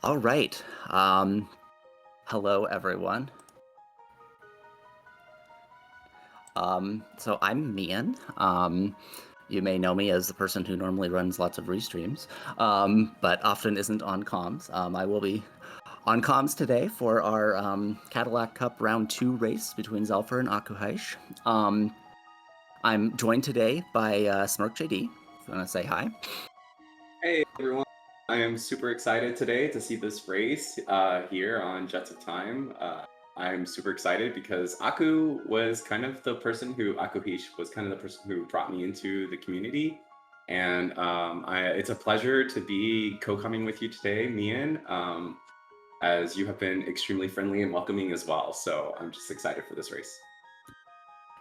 All right. Hello, everyone. So I'm Mian. You may know me as the person who normally runs lots of restreams, but often isn't on comms. I will be on comms today for our Catalack Cup Round 2 race between Xelpher and akuheish. I'm joined today by smerjcd. If you want to say hi. Hey everyone, I am super excited today to see this race here on Jets of Time. I'm super excited because akuheish was kind of the person who brought me into the community. And it's a pleasure to be co-coming with you today, Mian, as you have been extremely friendly and welcoming as well. So I'm just excited for this race.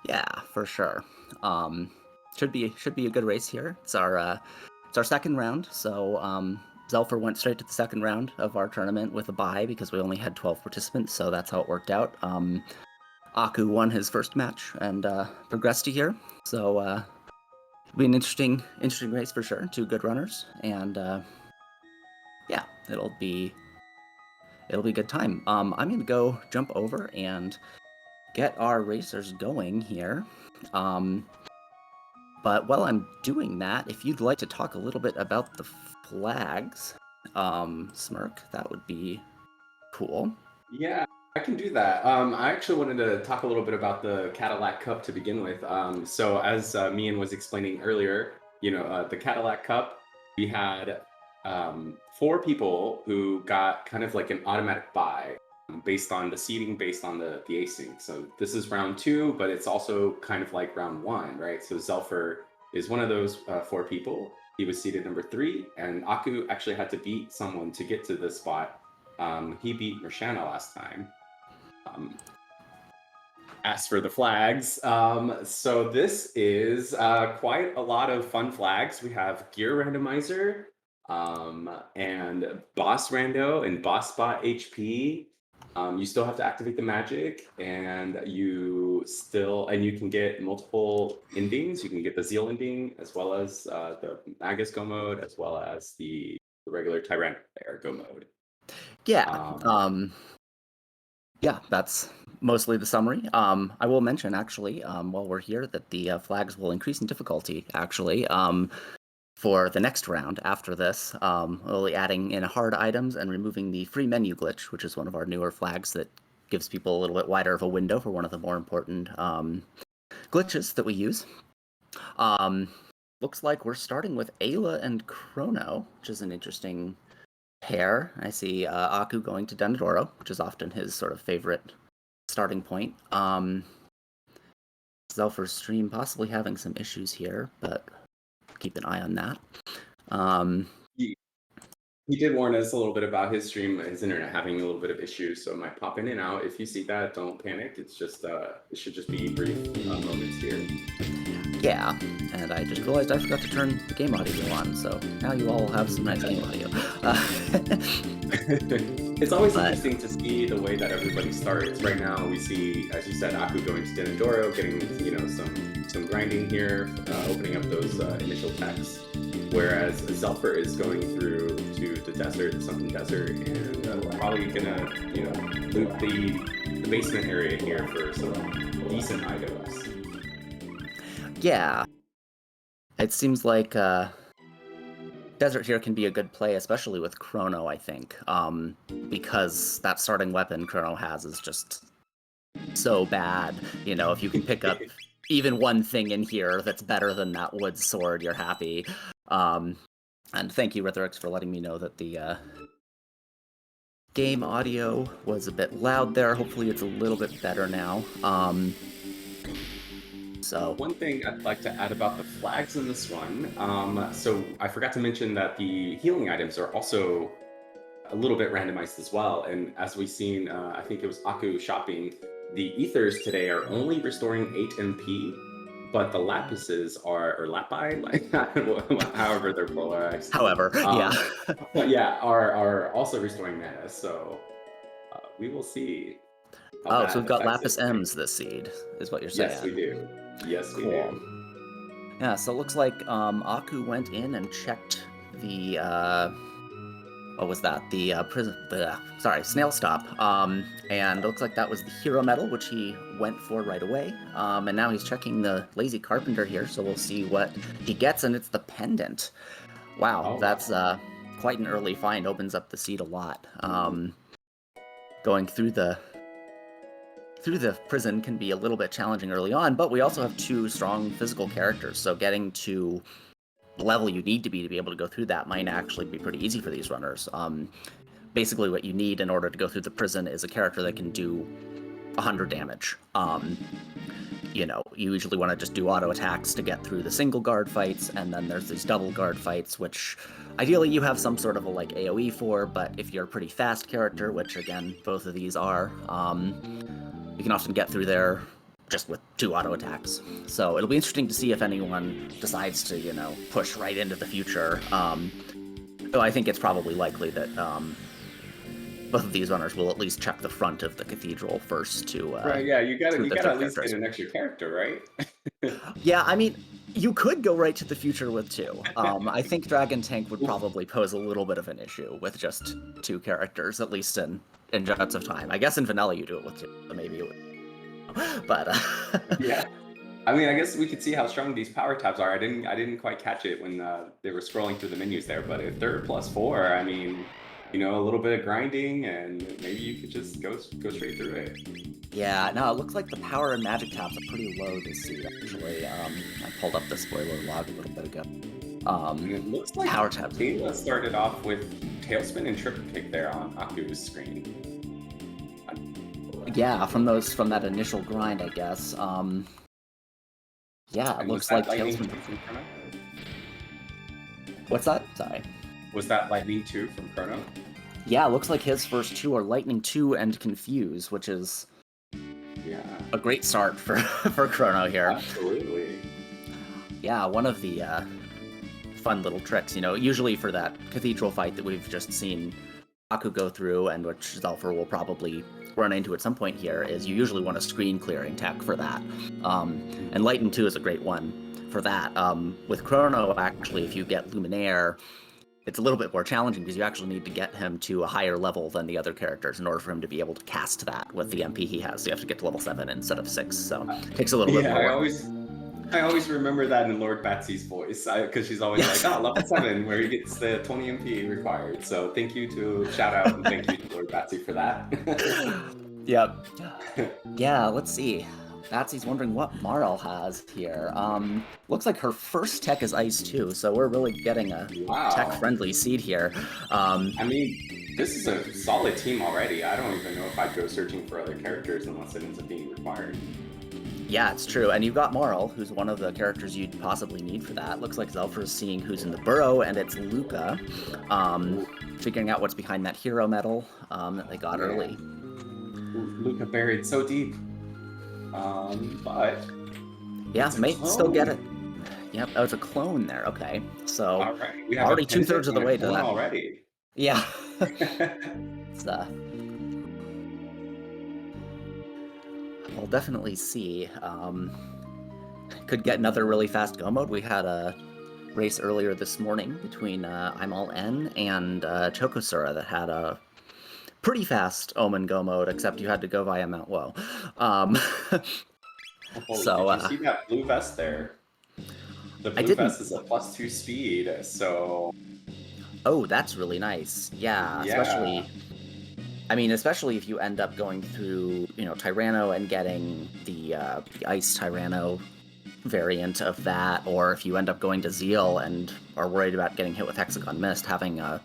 Yeah, for sure. Should be a good race here. It's our second round, so Xelpher went straight to the second round of our tournament with a bye because we only had 12 participants, so that's how it worked out. Aku won his first match and progressed to here, so it'll be an interesting race for sure. Two good runners, and yeah, it'll be a good time. I'm gonna go jump over and get our racers going here. But while I'm doing that, if you'd like to talk a little bit about the flags, Smirk, that would be cool. Yeah, I can do that. I actually wanted to talk a little bit about the Cadillac Cup to begin with. So as Mian was explaining earlier, the Cadillac Cup, we had four people who got kind of like an automatic bye based on the seeding, based on the acing. So this is round 2, but it's also kind of like round 1, right? So Xelpher is one of those four people. He was seeded number 3, and Aku actually had to beat someone to get to this spot. He beat Mershana last time. As for the flags, so this is quite a lot of fun flags. We have Gear Randomizer, and Boss Rando and Boss Spot HP. You still have to activate the magic, and you can get multiple endings. You can get the Zeal ending, as well as the Magus Go mode, as well as the regular Tyrant Go mode. Yeah, yeah, that's mostly the summary. I will mention, actually, while we're here, that the flags will increase in difficulty, actually, for the next round after this. We'll be adding in hard items and removing the free menu glitch, which is one of our newer flags that gives people a little bit wider of a window for one of the more important glitches that we use. Looks like we're starting with Ayla and Chrono, which is an interesting pair. I see Aku going to Dendoro, which is often his sort of favorite starting point. Xelpher's stream possibly having some issues here, but keep an eye on that. He did warn us a little bit about his stream, his internet having a little bit of issues, so it might pop in and out. If you see that, don't panic. It's just it should just be brief moments here. Yeah, and I just realized I forgot to turn the game audio on, so now you all have some nice game audio. It's always interesting to see the way that everybody starts. Right now, we see, as you said, Aku going to Denadoro, getting some grinding here, opening up those initial techs. Whereas Xelpher is going through to the desert, the Sunken Desert, and we're probably gonna, loot the basement area here for some decent items. Yeah, it seems like desert here can be a good play, especially with Chrono, I think, because that starting weapon Chrono has is just so bad. If you can pick up even one thing in here that's better than that wood sword, you're happy. And thank you, Rhythrix, for letting me know that the game audio was a bit loud there. Hopefully it's a little bit better now. So one thing I'd like to add about the flags in this one, so I forgot to mention that the healing items are also a little bit randomized as well. And as we've seen, I think it was Aku shopping, the ethers today are only restoring 8 MP, but the lapises are, or lapi, like however they're polarized, However, yeah. yeah, are also restoring mana. So we will see how Oh, that so we've got affects Lapis it. M's this seed, is what you're saying. Yes, we do. Yes, we Cool. do. Yeah, so it looks like Aku went in and checked the what was that? The snail stop. And it looks like that was the hero medal, which he went for right away. And now he's checking the lazy carpenter here, so we'll see what he gets, and it's the pendant. Wow, that's quite an early find. Opens up the seed a lot. Going through the prison can be a little bit challenging early on, but we also have 2 strong physical characters, so getting to the level you need to be able to go through that might actually be pretty easy for these runners. Basically what you need in order to go through the prison is a character that can do 100 damage. You know, you usually want to just do auto attacks to get through the single guard fights, and then there's these double guard fights, which ideally you have some sort of a like AoE for, but if you're a pretty fast character, which again both of these are, you can often get through there just with 2 auto attacks. So it'll be interesting to see if anyone decides to, you know, push right into the future. Though I think it's probably likely that both of these runners will at least check the front of the cathedral first to. Right, yeah, you gotta at least get an extra character, right? Yeah, I mean, you could go right to the future with 2. I think Dragon Tank would probably pose a little bit of an issue with just 2 characters, at least in Jets of Time. I guess in Vanilla you do it with 2, so maybe it would. But yeah, I mean, I guess we could see how strong these power tabs are. I didn't quite catch it when they were scrolling through the menus there, but if they're +4, I mean, you know, a little bit of grinding, and maybe you could just go straight through it. Yeah, no, it looks like the power and magic tabs are pretty low this seed, actually. I pulled up the spoiler log a little bit ago. And it looks like power tabs. Kayla started off with tailspin and triple kick there on Aku's screen. Yeah, from that initial grind, I guess. Yeah, it looks like tailspin. What's that? Sorry. Was that Lightning 2 from Chrono? Yeah, it looks like his first 2 are Lightning 2 and Confuse, which is a great start for Chrono here. Absolutely. Yeah, one of the fun little tricks, you know, usually for that cathedral fight that we've just seen Aku go through, and which Xelpher will probably run into at some point here, is you usually want a screen clearing tech for that. And Lightning 2 is a great one for that. With Chrono, actually, if you get Luminaire, it's a little bit more challenging because you actually need to get him to a higher level than the other characters in order for him to be able to cast that with the MP he has. So you have to get to level 7 instead of 6, so it takes a little bit more. I always remember that in Lord Batsy's voice, because she's always like, level 7, where he gets the 20 MP required. So thank you shout out and thank you to Lord Batsy for that. Yep. Yeah, let's see. Batsy's wondering what Marl has here. Looks like her first tech is Ice too, so we're really getting a tech-friendly seed here. I mean, this is a solid team already. I don't even know if I'd go searching for other characters unless it ends up being required. Yeah, it's true. And you've got Marl, who's one of the characters you'd possibly need for that. Looks like Xelpher's seeing who's in the burrow, and it's Luca. Figuring out what's behind that hero medal that they got early. Luca buried so deep. But yeah, may still get it. Yep, oh, it's a clone there. Okay, so we have already 2/3 of the way to that already. Yeah. It's, we'll definitely see. Could get another really fast go mode. We had a race earlier this morning between I'm All N and Chokosura that had a pretty fast Omen go mode, except you had to go via Mount Woe. So did you see that blue vest there? The blue vest is a +2 speed, so... Oh, that's really nice. Yeah, especially... I mean, especially if you end up going through, you know, Tyranno and getting the Ice Tyranno variant of that, or if you end up going to Zeal and are worried about getting hit with Hexagon Mist, having a,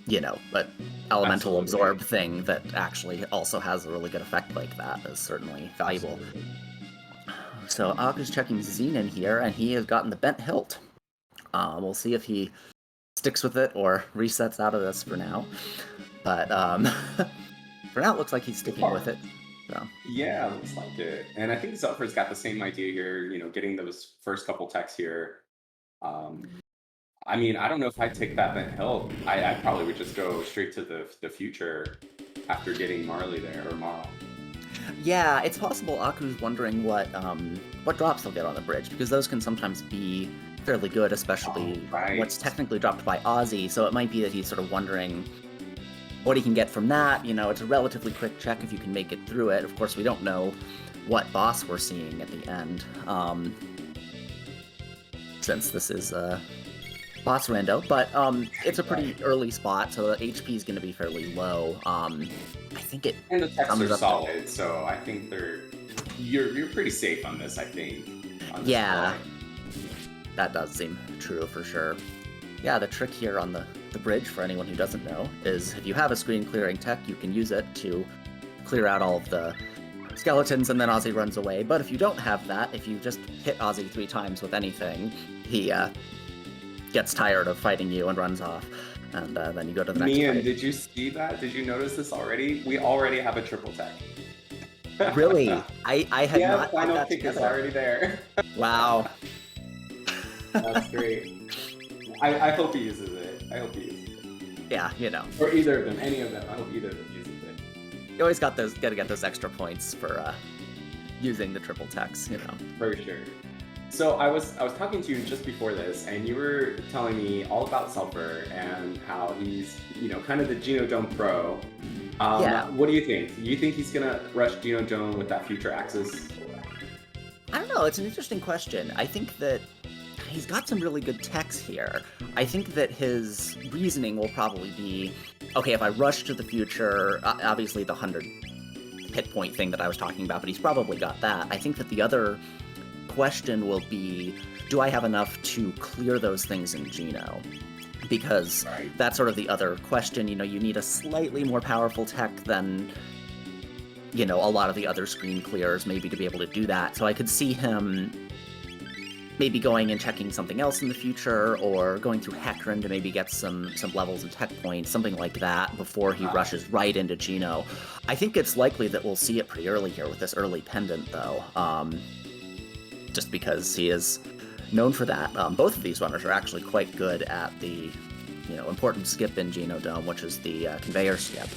you know, but elemental absorb thing that actually also has a really good effect like that is certainly valuable. So Aku's checking Xenon here, and he has gotten the bent hilt. We'll see if he sticks with it or resets out of this for now. But for now, it looks like he's sticking with it. So. Yeah, looks like it. And I think Xelpher's got the same idea here, getting those first couple techs here. Um, I mean, I don't know if I'd take that then help. I probably would just go straight to the future after getting Marley there, or Marl. Yeah, it's possible Aku's wondering what drops he'll get on the bridge, because those can sometimes be fairly good, especially what's technically dropped by Ozzy, so it might be that he's sort of wondering what he can get from that. It's a relatively quick check if you can make it through it. Of course, we don't know what boss we're seeing at the end, since this is boss rando, but it's a pretty early spot, so the HP is going to be fairly low. I think it and the techs are solid, so I think you're pretty safe on this. I think. Yeah, that does seem true for sure. Yeah, the trick here on the bridge, for anyone who doesn't know, is if you have a screen clearing tech, you can use it to clear out all of the skeletons, and then Ozzy runs away. But if you don't have that, if you just hit Ozzy 3 times with anything, he gets tired of fighting you and runs off, and then you go to the next Mian, fight. did you see that? Did you notice this already? We already have a triple tech. Really? I had not. Yeah, final kick is already there. Wow. That's great. I hope he uses it. Yeah, Or either of them, any of them. I hope either of them uses it. You always gotta get those extra points for using the triple techs, For sure. So I was talking to you just before this, and you were telling me all about Xelpher and how he's kind of the Genodome Pro. Yeah. What do you think? Do you think he's gonna rush Genodome with that future Axis? I don't know. It's an interesting question. I think that he's got some really good techs here. I think that his reasoning will probably be, okay, if I rush to the future, obviously the 100 hit point thing that I was talking about, but he's probably got that. I think that the other question will be, do I have enough to clear those things in Geno? Because that's sort of the other question. You need a slightly more powerful tech than, a lot of the other screen clears maybe to be able to do that. So I could see him maybe going and checking something else in the future, or going through Hecarim to maybe get some levels and tech points, something like that, before he rushes right into Geno. I think it's likely that we'll see it pretty early here with this early pendant, though. Just because he is known for that. Both of these runners are actually quite good at the, important skip in Genodome, which is the conveyor skip.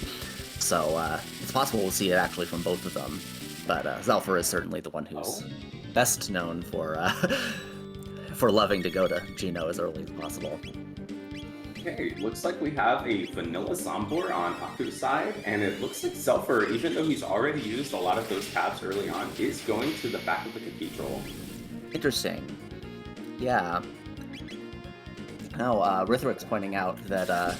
So it's possible we'll see it actually from both of them. But Xelpher is certainly the one who's best known for loving to go to Geno as early as possible. Okay, looks like we have a vanilla Zombor on Aku's side, and it looks like Xelpher, even though he's already used a lot of those tabs early on, is going to the back of the cathedral. Interesting. Yeah. Now, Rithrick's pointing out that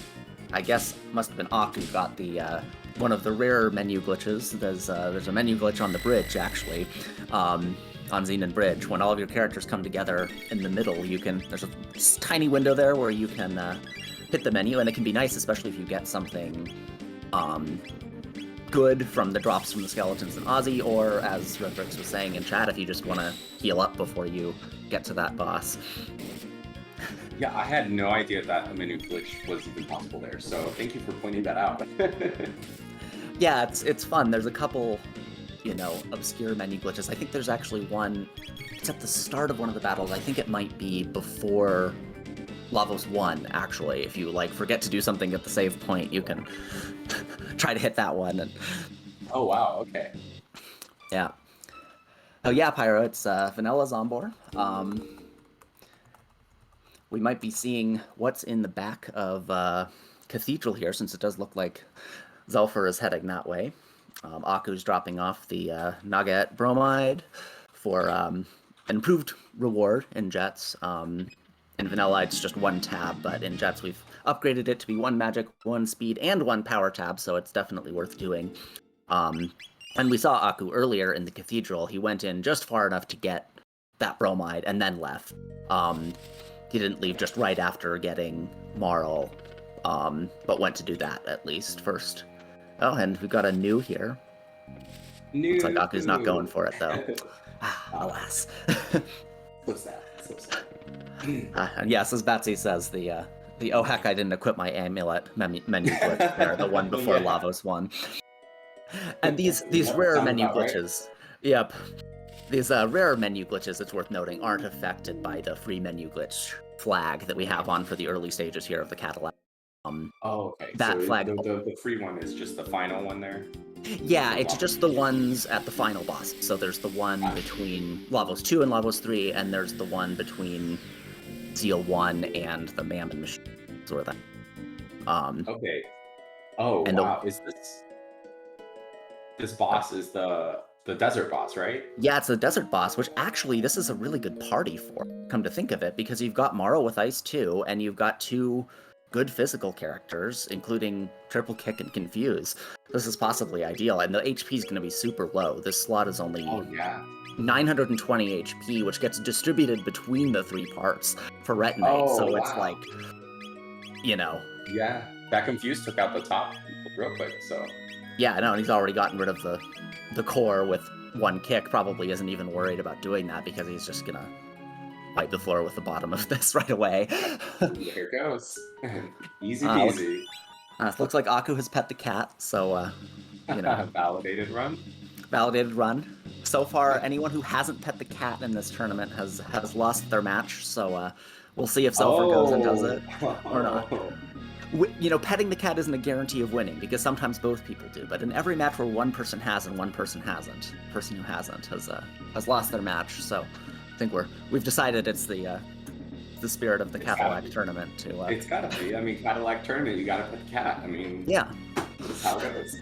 I guess must have been Aku got the one of the rare menu glitches. There's a menu glitch on the bridge, actually, on Xenon Bridge. When all of your characters come together in the middle, there's a tiny window there where you can hit the menu, and it can be nice, especially if you get something good from the drops from the skeletons and Ozzy, or, as Rithrick was saying in chat, if you just want to heal up before you get to that boss. Yeah, I had no idea that a menu glitch was even possible there, so thank you for pointing that out. Yeah, it's fun. There's a couple, obscure menu glitches. I think there's actually one, it's at the start of one of the battles. I think it might be before Lavos 1, actually. If you, forget to do something at the save point, you can try to hit that one. And oh, wow, okay. Yeah. Oh, yeah, Pyro, it's Vanilla Zombor. We might be seeing what's in the back of Cathedral here, since it does look like Xelpher is heading that way. Aku's dropping off the Nugget Bromide for improved reward in Jets. In Vanilla, it's just 1 tab, but in Jets, we've upgraded it to be 1 magic, 1 speed, and 1 power tab, so it's definitely worth doing. And we saw Aku earlier in the Cathedral. He went in just far enough to get that Bromide and then left. He didn't leave just right after getting Marl, but went to do that at least first. Oh, and we've got a new here. Looks like Aku's not going for it, though. Alas. So sad. And yes, as Batsy says, the The oh heck, I didn't equip my amulet menu glitch there, the one before Yeah. Lavos one. And these Yep, rare sounds menu about right. glitches, yep, these rare menu glitches, it's worth noting, aren't affected by the free menu glitch flag that we have on for the early stages here of the Catalack. Oh, okay. So That flag, the free one is just the final one there? yeah, For it's Lavos. just the ones at the final boss. So there's the one Gotcha. between Lavos 2 and Lavos 3, and there's the one between Zeal 1 and the Mammon Machine. Sort of that. Okay. Oh, And wow. This boss is the desert boss, right? yeah, it's a desert boss, which actually this is a really good party for, come to think of it, because you've got Morrow with Ice 2, and you've got 2 good physical characters, including Triple Kick and Confuse. This is possibly ideal, and the HP is going to be super low. This slot is only Oh, yeah. 920 HP, which gets distributed between the 3 parts for Retinite, Oh, so it's wow. like, you know, Yeah. That Confuse took out the top real quick, so. yeah, no, and he's already gotten rid of the core with 1 kick, probably isn't even worried about doing that because he's just gonna wipe the floor with the bottom of this right away. Here goes. Easy Looks, peasy. looks like Aku has pet the cat, so, you know, Validated run. validated run. So far, anyone who hasn't pet the cat in this tournament has lost their match, so we'll see if Xelpher goes and does it or not. You know, petting the cat isn't a guarantee of winning, because sometimes both people do, but in every match where one person has and one person hasn't, the person who hasn't has lost their match, so I think we've decided it's the spirit of the Catalack tournament to... It's gotta be. I mean, Catalack tournament, you gotta pet the cat. I mean, yeah. That's how it goes.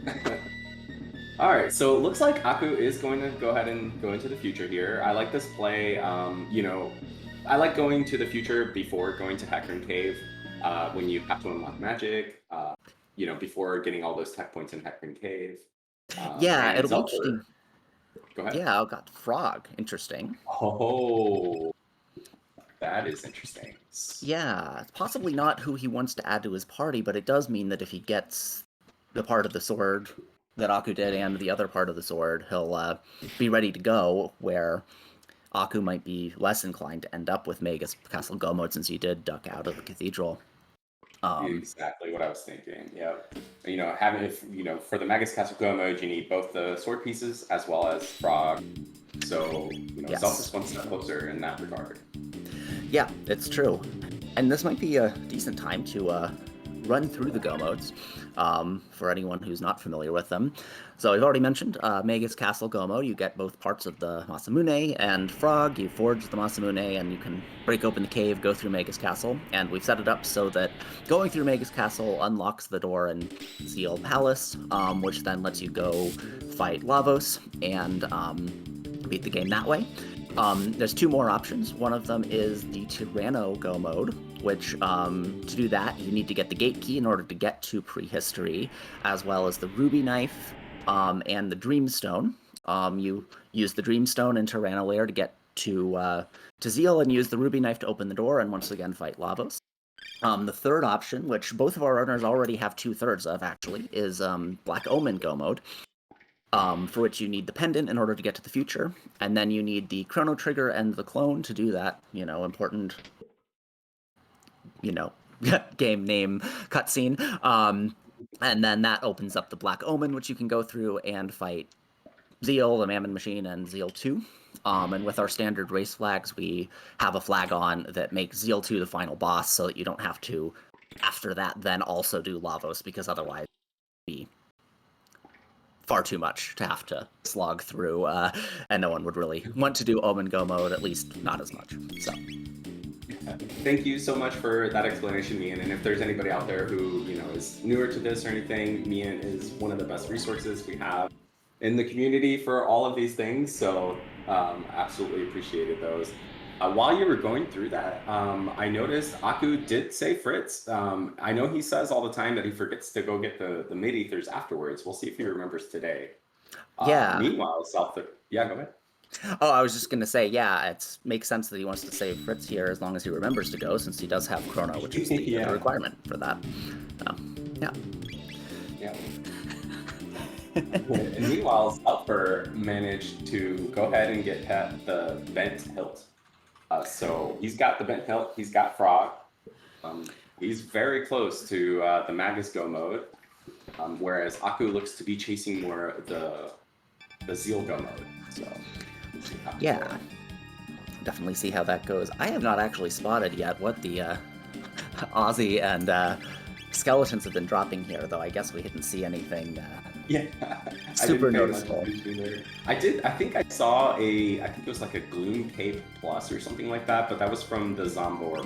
Alright, so it looks like Aku is going to go ahead and go into the future here. I like this play. You know, I like going to the future before going to Hecarim Cave. When you have to unlock magic, you know, before getting all those tech points in Hecarim Cave. Yeah, it'll be Xelpher. interesting. Go ahead. Yeah, I've got Frog. Interesting. Oh, that is interesting. Yeah, it's possibly not who he wants to add to his party, but it does mean that if he gets the part of the sword that Aku did and the other part of the sword, he'll be ready to go, where Aku might be less inclined to end up with Magus Castle Gomod since he did duck out of the cathedral. Exactly what I was thinking. Yeah, you know, for the Magus Castle Go mode, you need both the sword pieces as well as Frog. So you know, Yes. Xelpher's one step closer in that regard. Yeah, it's true. And this might be a decent time to run through the Go modes for anyone who's not familiar with them. So we've already mentioned Magus Castle Go mode. You get both parts of the Masamune and Frog. You forge the Masamune and you can break open the cave, go through Magus Castle. And we've set it up so that going through Magus Castle unlocks the door in Zeal Palace, which then lets you go fight Lavos and beat the game that way. There's 2 more options. One of them is the Tyranno Go mode, which to do that, you need to get the gate key in order to get to prehistory, as well as the ruby knife and the dreamstone. You use the dreamstone in Tyranno Lair to get to Zeal, and use the ruby knife to open the door and once again fight Lavos. The third option, which both of our runners already have 2/3 of actually, is Black Omen Go mode. For which you need the pendant in order to get to the future, and then you need the chrono trigger and the clone to do that, you know, important, you know, game name cutscene. And then that opens up the Black Omen, which you can go through and fight Zeal, the Mammon Machine, and Zeal 2. And with our standard race flags, we have a flag on that makes Zeal 2 the final boss, so that you don't have to, after that, then also do Lavos, because otherwise it would be far too much to have to slog through, and no one would really want to do Omen Go mode, at least not as much. So, Thank you so much for that explanation, Mian. And if there's anybody out there who is newer to this or anything, Mian is one of the best resources we have in the community for all of these things. So absolutely appreciated those. While you were going through that, I noticed Aku did say Fritz. I know he says all the time that he forgets to go get the mid ethers afterwards. We'll see if he remembers today. Yeah. Meanwhile, yeah, go ahead. Oh, I was just gonna say, yeah, it makes sense that he wants to save Fritz here as long as he remembers to go, since he does have Chrono, which is the Yeah. requirement for that. Yeah. Yeah. And meanwhile, Xelpher managed to go ahead and get the bent hilt. So he's got the bent hilt, he's got Frog. He's very close to the Magus Go mode, whereas Aku looks to be chasing more the Zeal Go mode. So we'll see how Yeah, definitely see how that goes. I have not actually spotted yet what the Aussie and skeletons have been dropping here, though I guess we didn't see anything yeah, super I didn't pay much noticeable. attention there. I did. I think I saw I think it was like a Gloom Cape Plus or something like that, but that was from the Zombor.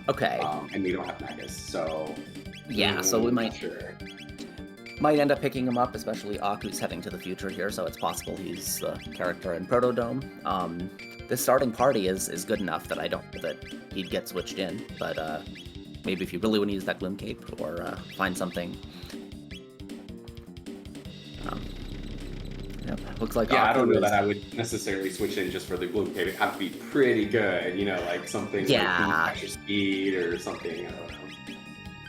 Okay. And we don't have Magus, so Yeah, so we might sure. might end up picking him up, especially Aku's heading to the future here, so it's possible he's the character in Protodome. This starting party is good enough that I don't know that he'd get switched in, but maybe if you really want to use that Gloom Cape or find something. Yep, looks like Yeah, Aku I don't know is... that I would necessarily switch in just for the Gloom Cape. It'd have to be pretty good, you know, like something like extra speed or something. I don't know.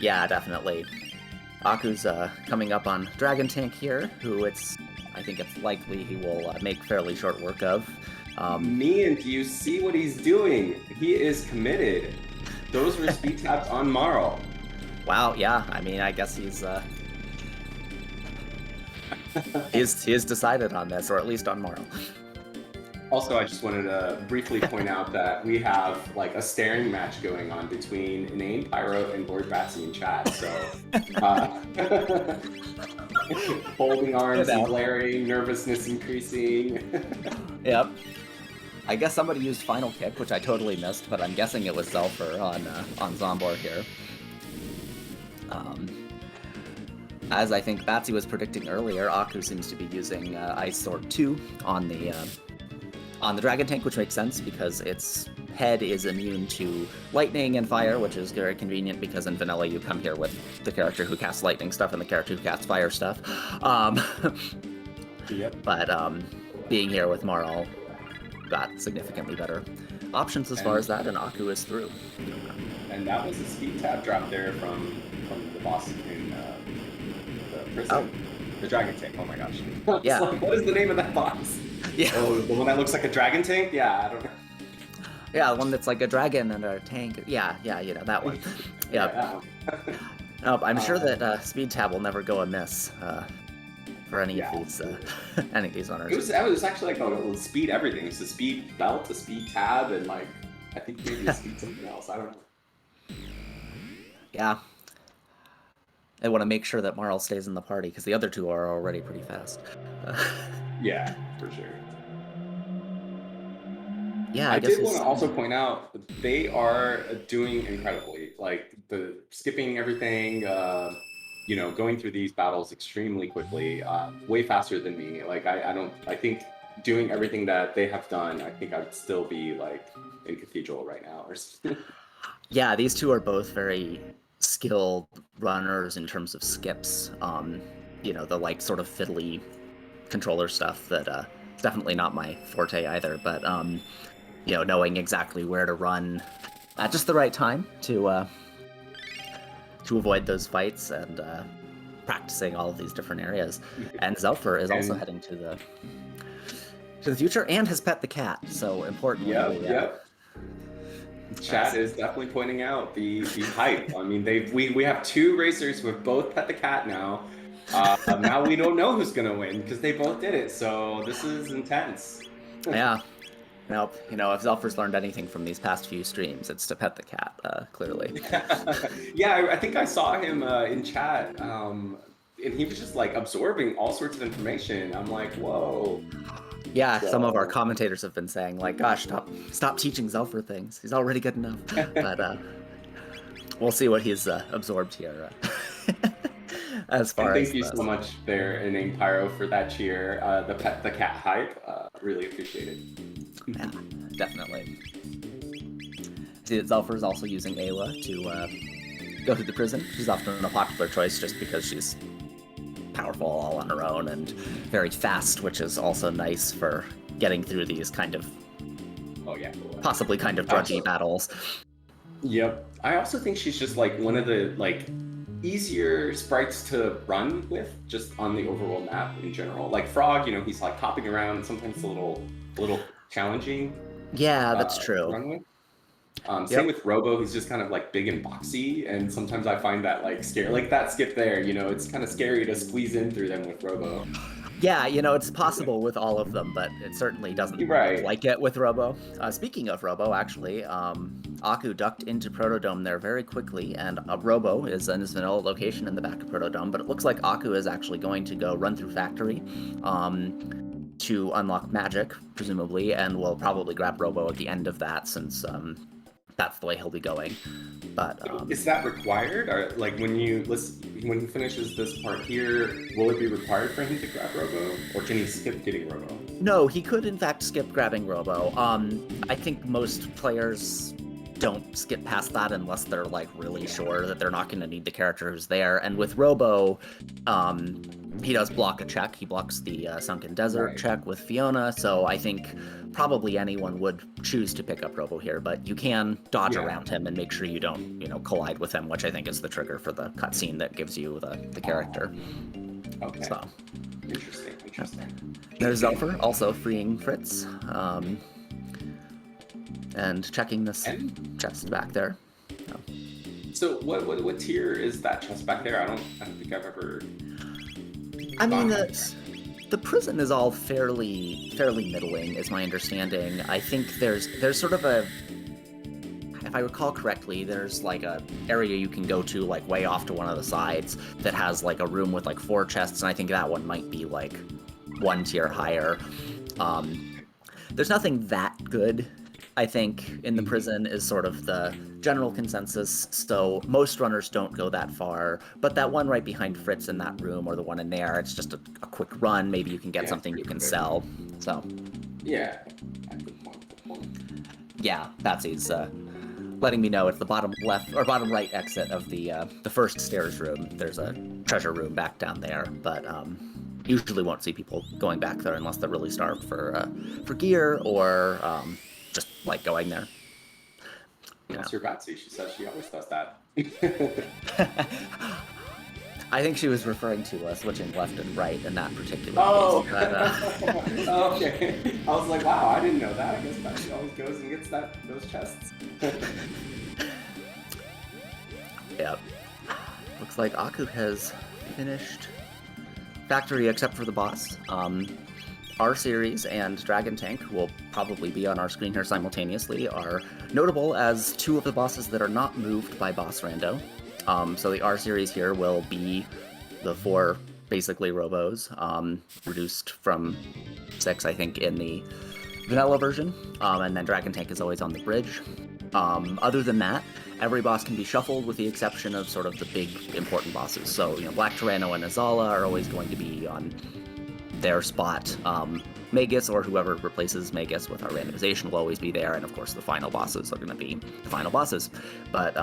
Yeah, definitely. Aku's coming up on Dragon Tank here, who I think it's likely he will make fairly short work of. Mian, do you see what he's doing? He is committed. Those were speed taps on Marl. Wow, yeah, I mean, I guess he's he's decided on this, or at least on Marl. Also, I just wanted to briefly point out that we have like a staring match going on between Inane Pyro and Lord Batsy in chat. So, holding arms and glaring, nervousness increasing. Yep. I guess somebody used Final Kick, which I totally missed, but I'm guessing it was Xelpher on Zombor here. As I think Batsy was predicting earlier, Aku seems to be using Ice Sword 2 on the Dragon Tank, which makes sense because its head is immune to lightning and fire, which is very convenient because in vanilla you come here with the character who casts lightning stuff and the character who casts fire stuff. Yep. But being here with Marl got significantly better options as far as that, and Aku is through. And that was a speed tap drop there from the boss in the prison. Oh. The Dragon Tank. Oh my gosh. Yeah. Like, what is the name of that boss? Yeah. Oh, the one that looks like a dragon tank? Yeah, I don't know. Yeah, the one that's like a dragon and a tank. Yeah, you know, that one. Yeah. Nope, I'm sure that Speed Tab will never go amiss for any of these runners. It was actually like a speed everything. It's a speed belt, a speed tab, and like I think maybe a speed something else. I don't know. Yeah. I want to make sure that Marl stays in the party because the other two are already pretty fast. Yeah, for sure. Yeah, I did want to also point out they are doing incredibly. Like the skipping everything, you know, going through these battles extremely quickly, way faster than me. Like I think doing everything that they have done, I think I'd still be like in Cathedral right now or something. Yeah, these two are both very skilled runners in terms of skips. You know, the like sort of fiddly controller stuff that it's definitely not my forte either, but you know, knowing exactly where to run at just the right time to avoid those fights and practicing all of these different areas. And Xelpher is also heading to the future and has pet the cat, so importantly. Yep. Chat is definitely pointing out the hype. I mean, we have two racers who have both pet the cat now. Now we don't know who's gonna win because they both did it. So this is intense. Yeah. Nope. You know, if Xelpher's learned anything from these past few streams, it's to pet the cat. Clearly. Yeah, I think I saw him in chat, and he was just like absorbing all sorts of information. I'm like, whoa. Yeah, some of our commentators have been saying, like, gosh, stop teaching Xelpher things. He's already good enough. But we'll see what he's absorbed here. As far as thank you so much there, Inane Pyro, for that cheer. The pet the cat hype. Really appreciate it. Yeah, definitely. See that Xelpher is also using Ayla to go to the prison. She's often a popular choice just because she's powerful all on her own and very fast, which is also nice for getting through these kind of possibly kind of drudgy battles. Yep. I also think she's just like one of the like easier sprites to run with just on the overall map in general. Like Frog, you know, he's like hopping around, sometimes a little challenging. Yeah, that's true. To run with. Same Yep. with Robo, he's just kind of like big and boxy, and sometimes I find that like scary, like that skip there, you know, it's kind of scary to squeeze in through them with Robo. Yeah, it's possible with all of them, but it certainly doesn't You're look right. like it with Robo. Speaking of Robo, actually, Aku ducked into Protodome there very quickly, and Robo is in his vanilla location in the back of Protodome, but it looks like Aku is actually going to go run through Factory to unlock Magic, presumably, and will probably grab Robo at the end of that, since that's the way he'll be going. But Is that required? Or like when when he finishes this part here, will it be required for him to grab Robo, or can he skip getting Robo? no, he could in fact skip grabbing Robo. I think most players don't skip past that unless they're like really sure that they're not going to need the character who's there. And with Robo, he does block a check. He blocks the Sunken Desert check with Fiona. So I think probably anyone would choose to pick up Robo here, but you can dodge around him and make sure you don't, collide with him, which I think is the trigger for the cutscene that gives you the character. Okay. So. Interesting. There's Xelpher also freeing Fritz. And checking this chest back there. So what tier is that chest back there? I don't think I've ever. I mean, the prison is all fairly middling, is my understanding. I think there's sort of a, if I recall correctly, there's like a area you can go to like way off to one of the sides that has like a room with like 4 chests, and I think that one might be like 1 tier higher. There's nothing that good, I think, in the prison is sort of the general consensus, so most runners don't go that far, but that one right behind Fritz in that room, or the one in there, it's just a quick run, maybe you can get something you can sell, so. Yeah. Yeah, Patsy's letting me know it's the bottom left, or bottom right exit of the first stairs room. There's a treasure room back down there, but usually won't see people going back there unless they're really starved for gear, or just like going there. That's your Batsy. She says she always does that. I think she was referring to switching left and right in that particular case. But, okay. I was like, wow, I didn't know that. I guess Batsy always goes and gets those chests. Yeah. Looks like Aku has finished Factory except for the boss. Our series and Dragon Tank will probably be on our screen here simultaneously, are notable as 2 of the bosses that are not moved by boss rando. So the R series here will be the 4 basically Robos, reduced from 6, I think, in the vanilla version, and then Dragon Tank is always on the bridge. Other than that, every boss can be shuffled with the exception of sort of the big important bosses. So, Black Tyranno and Azala are always going to be on their spot. Magus, or whoever replaces Magus with our randomization, will always be there, and of course the final bosses are going to be the final bosses. But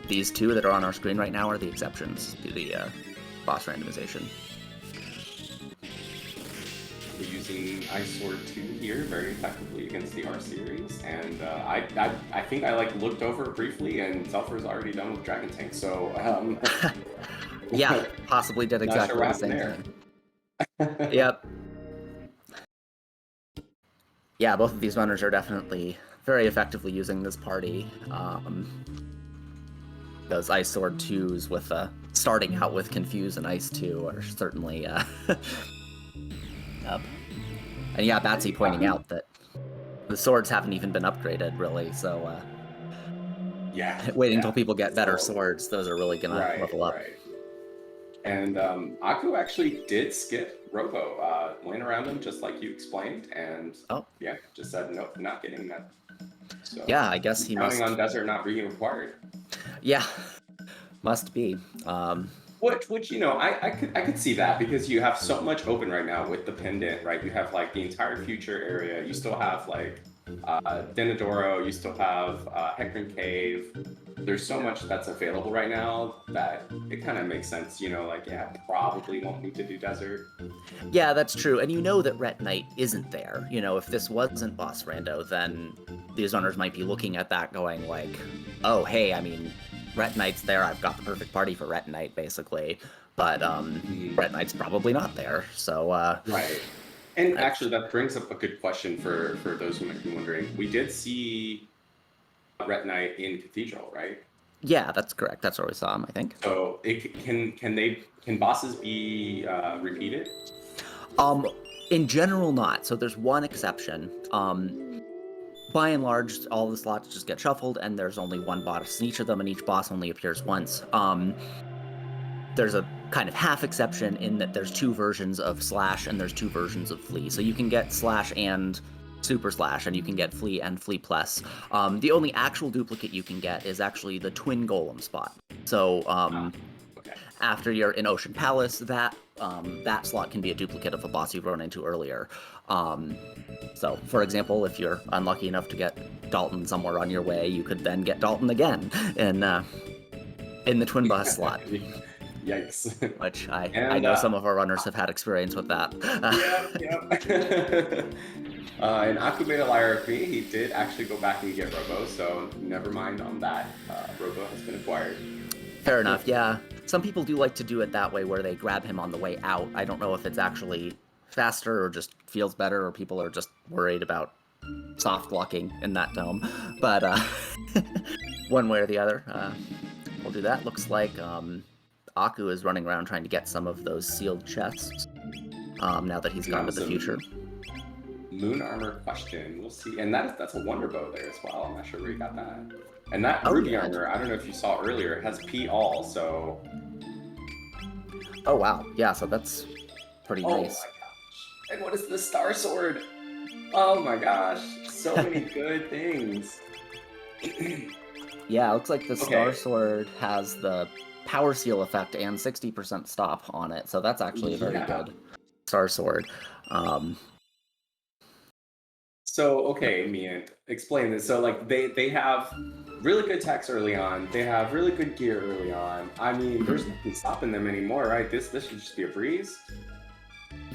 these 2 that are on our screen right now are the exceptions to the boss randomization. We're using Ice Sword 2 here very effectively against the R series, and I think I looked over briefly, and Xelpher's already done with Dragon Tank, so yeah, possibly did exactly the same thing. Yep. Yeah, both of these runners are definitely very effectively using this party. Those Ice Sword 2s with starting out with Confuse and Ice 2 are certainly up. And yeah, Batsy pointing out that the swords haven't even been upgraded, really, so waiting until people get better swords, those are really gonna level up. Right. And Aku actually did skip Robo, went around him just like you explained, and just said nope, not getting that. So, yeah, I guess he counting on Desert not being required. Yeah, must be. Which I could see that, because you have so much open right now with the pendant, right? You have like the entire future area. You still have like Denadoro. You still have Hecarim Cave. There's so much that's available right now that it kind of makes sense, probably won't need to do desert. Yeah, that's true. And that Ret Knight isn't there. If this wasn't boss rando, then these runners might be looking at that going like, oh, hey, I mean, Ret Knight's there, I've got the perfect party for Ret Knight, basically. But Ret Knight's probably not there, so... Right. And actually, that brings up a good question for those who might be wondering. We did see Ret Knight in Cathedral, right? Yeah, that's correct. That's where we saw him, I think. So can bosses be repeated? In general, not. So there's one exception. By and large, all the slots just get shuffled, and there's only one boss in each of them, and each boss only appears once. There's a kind of half exception in that there's two versions of Slash and there's two versions of Flea. So you can get Slash and Super Slash, and you can get Flea and Flea Plus. The only actual duplicate you can get is actually the Twin Golem spot. So Okay. after you're in Ocean Palace, that slot can be a duplicate of a boss you've run into earlier. So, for example, if you're unlucky enough to get Dalton somewhere on your way, you could then get Dalton again in the Twin Boss slot. Yikes. Which I know some of our runners have had experience with that. Yep. In Akubeta Lyric, he did actually go back and get Robo, so never mind on that. Robo has been acquired. Fair enough, yeah. Some people do like to do it that way, where they grab him on the way out. I don't know if it's actually faster or just feels better, or people are just worried about soft blocking in that dome. But one way or the other, we'll do that. Looks like Aku is running around trying to get some of those sealed chests now that he's gone to the future. Moon armor question. We'll see. And that's a wonder bow there as well. I'm not sure where you got that. And that ruby armor, I don't know if you saw earlier, it has P all, so. Oh wow. Yeah, so that's pretty nice. Oh my gosh. And what is the Star Sword? Oh my gosh. So many good things. Yeah, it looks like the Star Sword has the power seal effect and 60% stop on it, so that's actually a very good Star Sword. So, okay, Mian, explain this. So, like, they have really good techs early on. They have really good gear early on. I mean, there's nothing stopping them anymore, right? This should just be a breeze.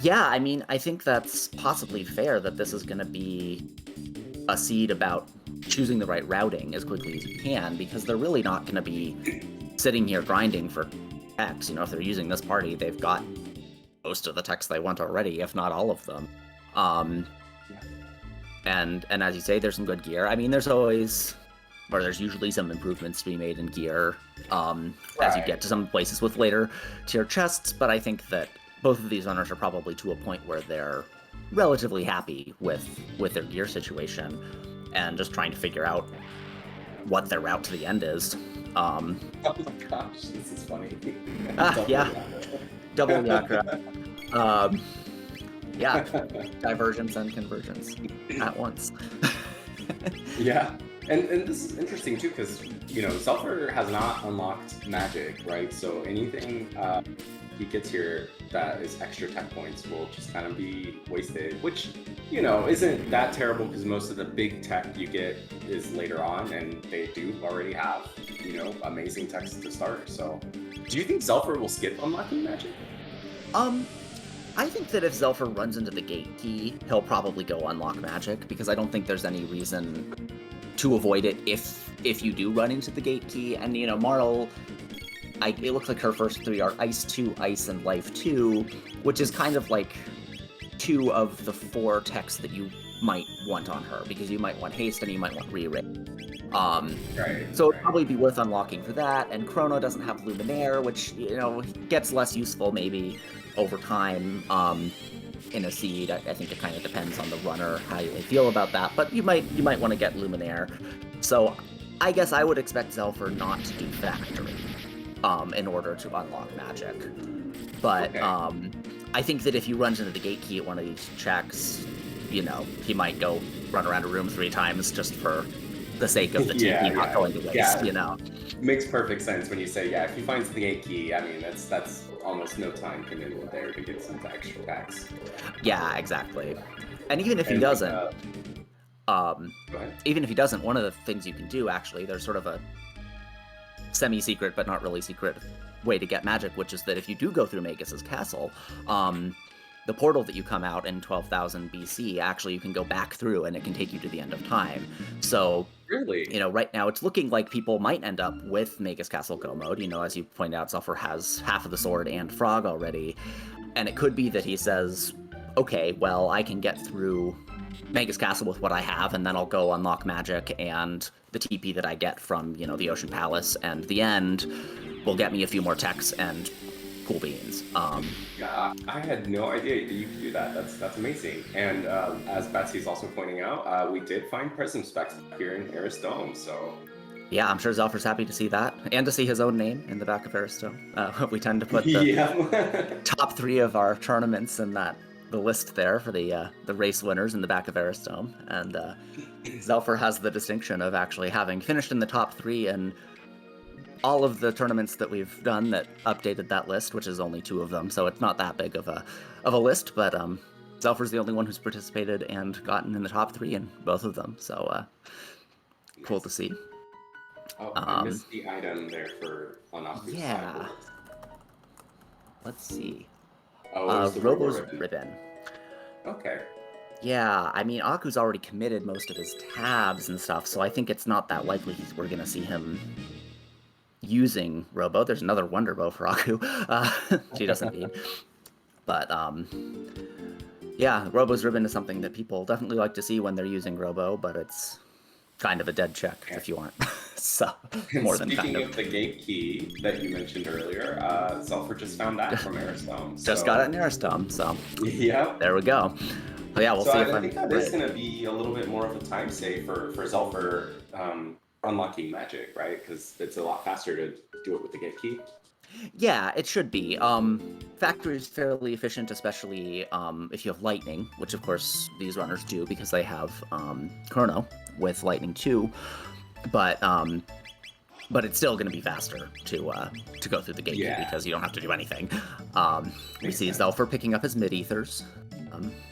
Yeah, I mean, I think that's possibly fair that this is going to be a seed about choosing the right routing as quickly as you can, because they're really not going to be sitting here grinding for techs. You know, if they're using this party, they've got most of the techs they want already, if not all of them. And as you say, there's some good gear. I mean, there's usually some improvements to be made in gear as you get to some places with later tier chests, but I think that both of these runners are probably to a point where they're relatively happy with their gear situation and just trying to figure out what their route to the end is. Oh my gosh, this is funny. Double Yakra. Yeah, divergence and convergence at once. Yeah, and this is interesting too, because you know Xelpher has not unlocked magic, right? So anything he gets here that is extra tech points will just kind of be wasted, which you know isn't that terrible because most of the big tech you get is later on, and they do already have amazing techs to start. So, do you think Xelpher will skip unlocking magic? I think that if Xelpher runs into the gate key, he'll probably go unlock magic, because I don't think there's any reason to avoid it if you do run into the gate key. And, Marl, it looks like her first three are Ice 2, Ice, and Life 2, which is kind of like 2 of the 4 techs that you might want on her, because you might want Haste and you might want Re-Ray. So it'd probably be worth unlocking for that, and Chrono doesn't have Luminaire, which, gets less useful maybe over time in a seed. I think it kind of depends on the runner, how they feel about that, but you might want to get Luminaire. So I guess I would expect Xelpher not to do Factory in order to unlock magic. But I think that if he runs into the gate key at one of these checks, he might go run around a room 3 times just for the sake of the TP not going to waste, Makes perfect sense when you say, if he finds the gate key, I mean, that's almost no time commitment there to get some extra packs. Yeah, exactly. And even if he doesn't, one of the things you can do, actually, there's sort of a semi-secret but not really secret way to get magic, which is that if you do go through Magus's castle, the portal that you come out in 12,000 BC, actually you can go back through and it can take you to the end of time. So, really, right now it's looking like people might end up with Magus Castle Go mode. As you pointed out, Xelpher has half of the sword and frog already. And it could be that he says, okay, well, I can get through Magus Castle with what I have, and then I'll go unlock magic and the TP that I get from, you know, the Ocean Palace, and the end will get me a few more techs and cool beans. Yeah, I had no idea that you could do that. That's amazing. And as Betsy's also pointing out, we did find Prism Specs here in Eris Dome, so... Yeah, I'm sure Xelpher's happy to see that, and to see his own name in the back of Eris Dome. We tend to put the top 3 of our tournaments in the list there for the race winners in the back of Eris Dome, and Xelpher has the distinction of actually having finished in the top 3 in all of the tournaments that we've done that updated that list, which is only 2 of them, so it's not that big of a list, but Xelpher's the only one who's participated and gotten in the top 3 in both of them, so cool to see. Oh, I missed the item there for on Aku's yeah. Let's see. Oh, Robo's ribbon. Okay. Yeah, I mean, Aku's already committed most of his tabs and stuff, so I think it's not that likely we're going to see him using Robo. There's another Wonder Bow for Aku. She doesn't need. But, yeah, Robo's ribbon is something that people definitely like to see when they're using Robo, but it's kind of a dead check if you want. So, more than kind of. Speaking of the gate key that you mentioned earlier, Xelpher just found that from Eris Dome. Just got it in Eris Dome, so yeah, there we go. But yeah, we'll see if I think that is going to be a little bit more of a time save for Xelpher unlocking magic, right? Because it's a lot faster to do it with the gate key. Yeah, it should be. Factory is fairly efficient, especially if you have lightning, which of course these runners do because they have Chrono with lightning too. But it's still going to be faster to go through the gate key because you don't have to do anything. We see Xelpher picking up his mid-ethers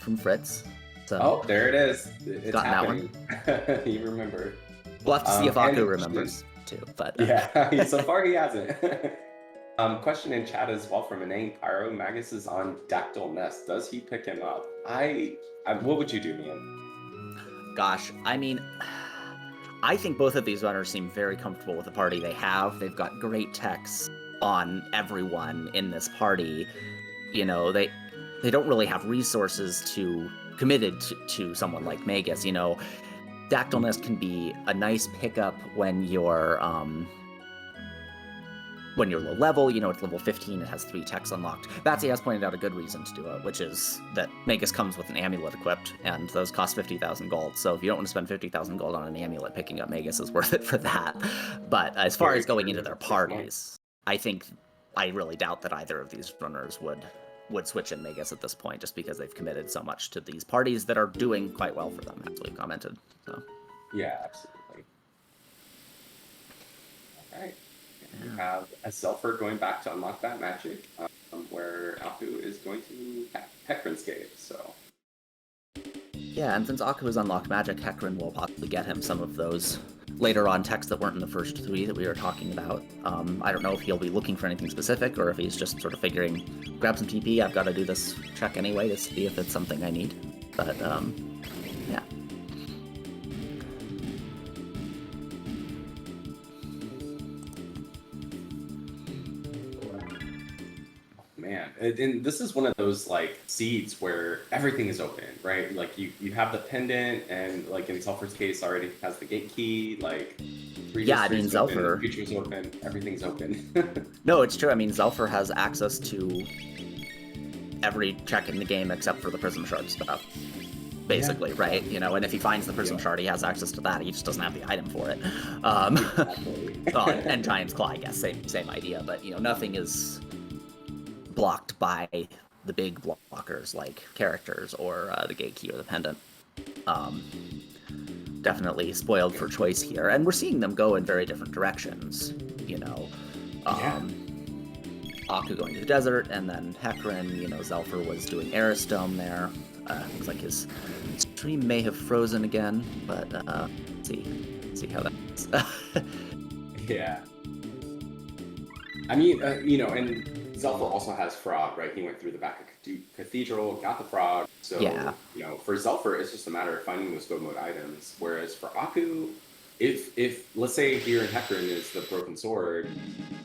from Fritz. So oh, there it is. It's gotten happening. That one. He remembered. We'll have to see if Aku remembers too. But yeah, so far he hasn't. Question in chat as well from Inane Pyro. Magus is on Dactyl Nest. Does he pick him up? What would you do, Mian? Gosh, I mean, I think both of these runners seem very comfortable with the party they have. They've got great techs on everyone in this party. You know, they don't really have resources committed to someone like Magus. You know, Dactyl Nest can be a nice pickup when you're low level. You know, it's level 15, it has 3 techs unlocked. Batsy has pointed out a good reason to do it, which is that Magus comes with an amulet equipped, and those cost 50,000 gold. So if you don't want to spend 50,000 gold on an amulet, picking up Magus is worth it for that. But as far as going into their parties, I really doubt that either of these runners would switch in Magus at this point, just because they've committed so much to these parties that are doing quite well for them, as we've commented. So. Yeah, absolutely. All right. We have a Xelpher going back to unlock that magic, where Aku is going to Hecarimscape, so... Yeah, and since Aku has unlocked magic, Hecarim will possibly get him some of those later on techs that weren't in the first 3 that we were talking about. I don't know if he'll be looking for anything specific, or if he's just sort of figuring, grab some TP, I've got to do this check anyway to see if it's something I need. But, yeah. Man, and this is one of those like seeds where everything is open, right? Like you have the pendant, and like in Xelpher's case already has the gate key. Like yeah, I mean Xelpher, features open, everything's open. No, it's true. I mean Xelpher has access to every check in the game except for the Prism Shard stuff, basically, right? You know, and if he finds the Prism Shard, he has access to that. He just doesn't have the item for it. And Giant's Claw, I guess, same idea. But you know, nothing is blocked by the big blockers like characters or the gate key or the pendant. Definitely spoiled for choice here, and we're seeing them go in very different directions. You know, Aku going to the desert, and then Hecarim. You know, Xelpher was doing Eris Dome there. Looks like his stream may have frozen again, but let's see how that's. Yeah. I mean, you know, and Xelpher also has Frog, right? He went through the back of Cathedral, got the Frog. So, you know, for Xelpher, it's just a matter of finding those go mode items. Whereas for Aku, if let's say here in Hecarim is the Broken Sword,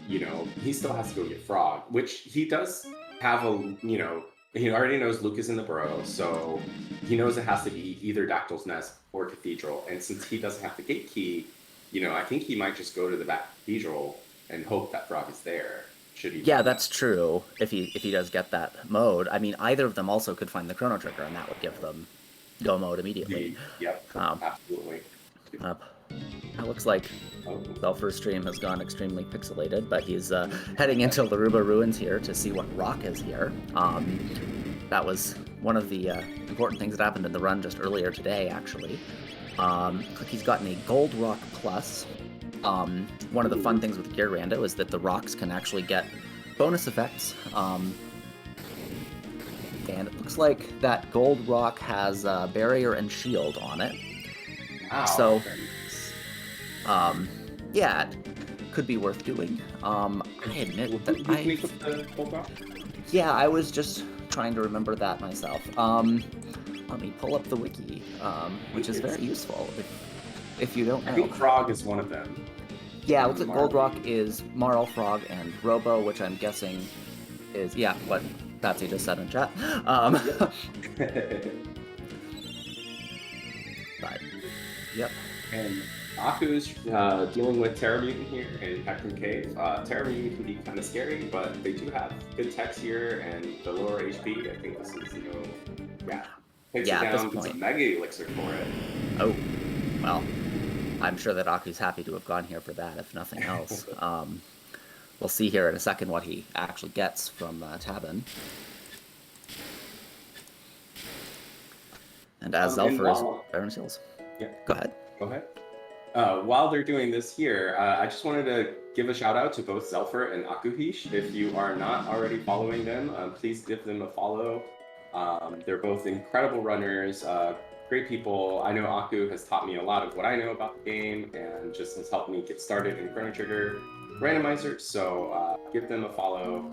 you know, he still has to go get Frog, which he does have a, you know, he already knows Luke is in the burrow, so he knows it has to be either Dactyl's Nest or Cathedral. And since he doesn't have the gate key, I think he might just go to the back Cathedral and hope that Frog is there. Should he? Yeah, that's true. If he does get that mode, I mean, either of them also could find the Chrono Trigger, and that would give them go mode immediately. Yep, absolutely. It looks like Xelpher's stream has gone extremely pixelated, but he's heading into Laruba Ruins here to see what rock is here. That was one of the important things that happened in the run just earlier today, actually. Looks like he's gotten a Gold Rock Plus. One of the fun things with Gear Rando is that the rocks can actually get bonus effects. And it looks like that gold rock has barrier and shield on it. Wow. So, yeah, it could be worth doing. I admit that yeah, I was just trying to remember that myself. Let me pull up the wiki, which is very useful if you don't know. I think Frog is one of them. Yeah, it looks like Gold Rock is Marl, Frog, and Robo, which I'm guessing is, yeah, what Patsy just said in chat. But, yep. And Aku's dealing with Terra Mutant here in Hector Cave. Terra Mutant can be kind of scary, but they do have good techs here and the lower HP. I think this is, takes it down to some Mega Elixir for it. Oh, well, I'm sure that Aku's happy to have gone here for that, if nothing else. We'll see here in a second what he actually gets from Tabin. And as Xelpher is Baron's Hills. Yeah. Go ahead. Go ahead. While they're doing this here, I just wanted to give a shout out to both Xelpher and akuheish. If you are not already following them, please give them a follow. They're both incredible runners, great people. I know Aku has taught me a lot of what I know about the game and just has helped me get started in Chrono Trigger Randomizer, so give them a follow.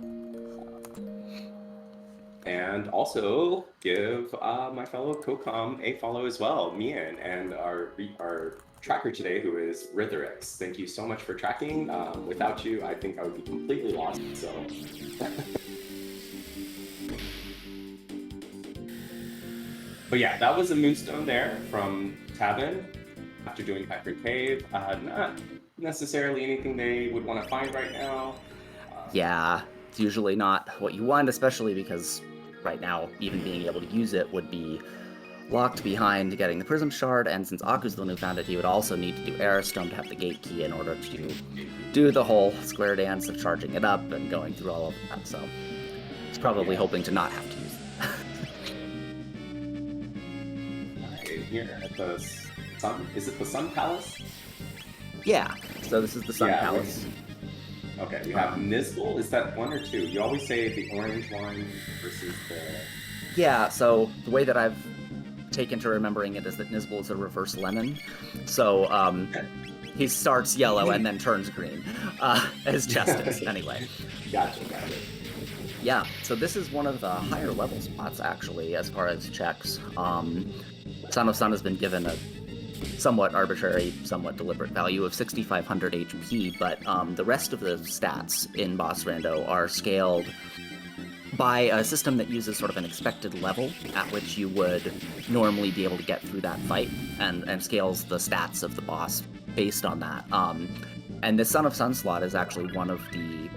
And also give my fellow co-com a follow as well, Mian, and our tracker today, who is Ritherix. Thank you so much for tracking. Without you, I think I would be completely lost, so... But yeah, that was a Moonstone there from Tabin after doing Hector Cave. Not necessarily anything they would want to find right now. Yeah, it's usually not what you want, especially because right now, even being able to use it would be locked behind getting the Prism Shard, and since Aku's the one who found it, he would also need to do Airstone to have the Gate Key in order to do the whole square dance of charging it up and going through all of that, so he's probably hoping to not have to use it. Here at the Sun, is it the Sun Palace? Yeah, so this is the Sun Palace. Okay, you have Nizbal. Is that one or two? You always say the orange one versus the... Yeah, so the way that I've taken to remembering it is that Nizbal is a reverse lemon. So he starts yellow and then turns green. His chest is, anyway. Gotcha. Yeah, so this is one of the higher level spots, actually, as far as checks. Son of Sun has been given a somewhat arbitrary, somewhat deliberate value of 6,500 HP, but the rest of the stats in Boss Rando are scaled by a system that uses sort of an expected level at which you would normally be able to get through that fight, and scales the stats of the boss based on that. And the Son of Sun slot is actually one of the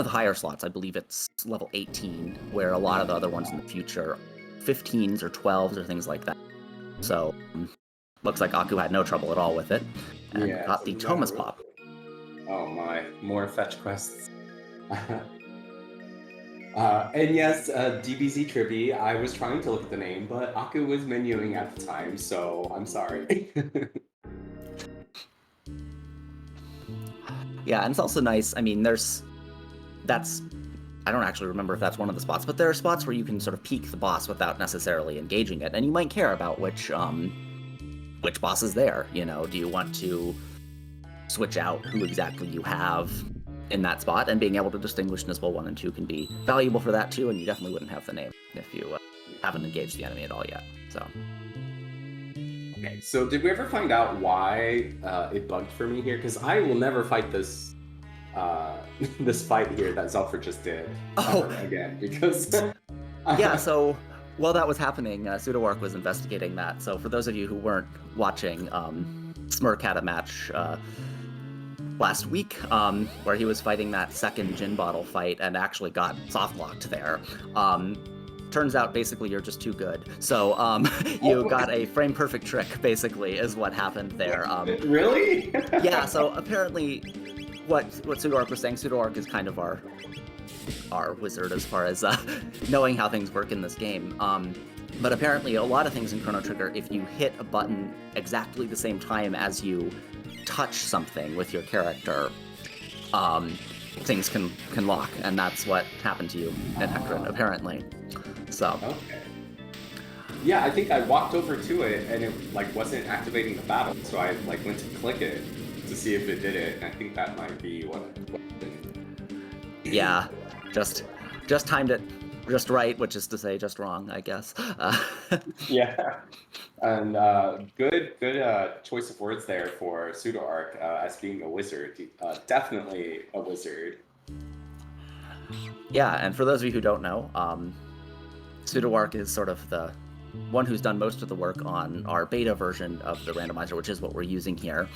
higher slots. I believe it's level 18, where a lot of the other ones in the future 15s or 12s or things like that. So looks like Aku had no trouble at all with it, and got the Thomas Pop. Oh my, more fetch quests. And yes, DBZ Tribby, I was trying to look at the name, but Aku was menuing at the time, so I'm sorry. Yeah, and it's also nice, I mean, I don't actually remember if that's one of the spots, but there are spots where you can sort of peek the boss without necessarily engaging it, and you might care about which boss is there, do you want to switch out who exactly you have in that spot, and being able to distinguish Nizbal 1 and 2 can be valuable for that too, and you definitely wouldn't have the name if you haven't engaged the enemy at all yet, so. Okay, so did we ever find out why it bugged for me here? Because I will never fight this this fight here that Xelpher just did again, because Yeah, so while that was happening, Pseudo-Arc was investigating that. So for those of you who weren't watching, Smirk had a match last week where he was fighting that second gin bottle fight and actually got soft-locked there. Turns out basically you're just too good. So you got a frame-perfect trick, basically, is what happened there. Really? Yeah, so apparently what Pseudo-Arc was saying, Pseudo-Arc is kind of our wizard as far as knowing how things work in this game. But apparently a lot of things in Chrono Trigger, if you hit a button exactly the same time as you touch something with your character, things can lock, and that's what happened to you in Hecarim, apparently. So. Okay. Yeah, I think I walked over to it and it like wasn't activating the battle, so I like went to click it to see if it did it, and I think that might be what happened. Yeah, just timed it just right, which is to say just wrong, I guess. Yeah, and good choice of words there for Pseudo-Arc as being a wizard. Definitely a wizard. Yeah, and for those of you who don't know, Pseudo-Arc is sort of the one who's done most of the work on our beta version of the randomizer, which is what we're using here.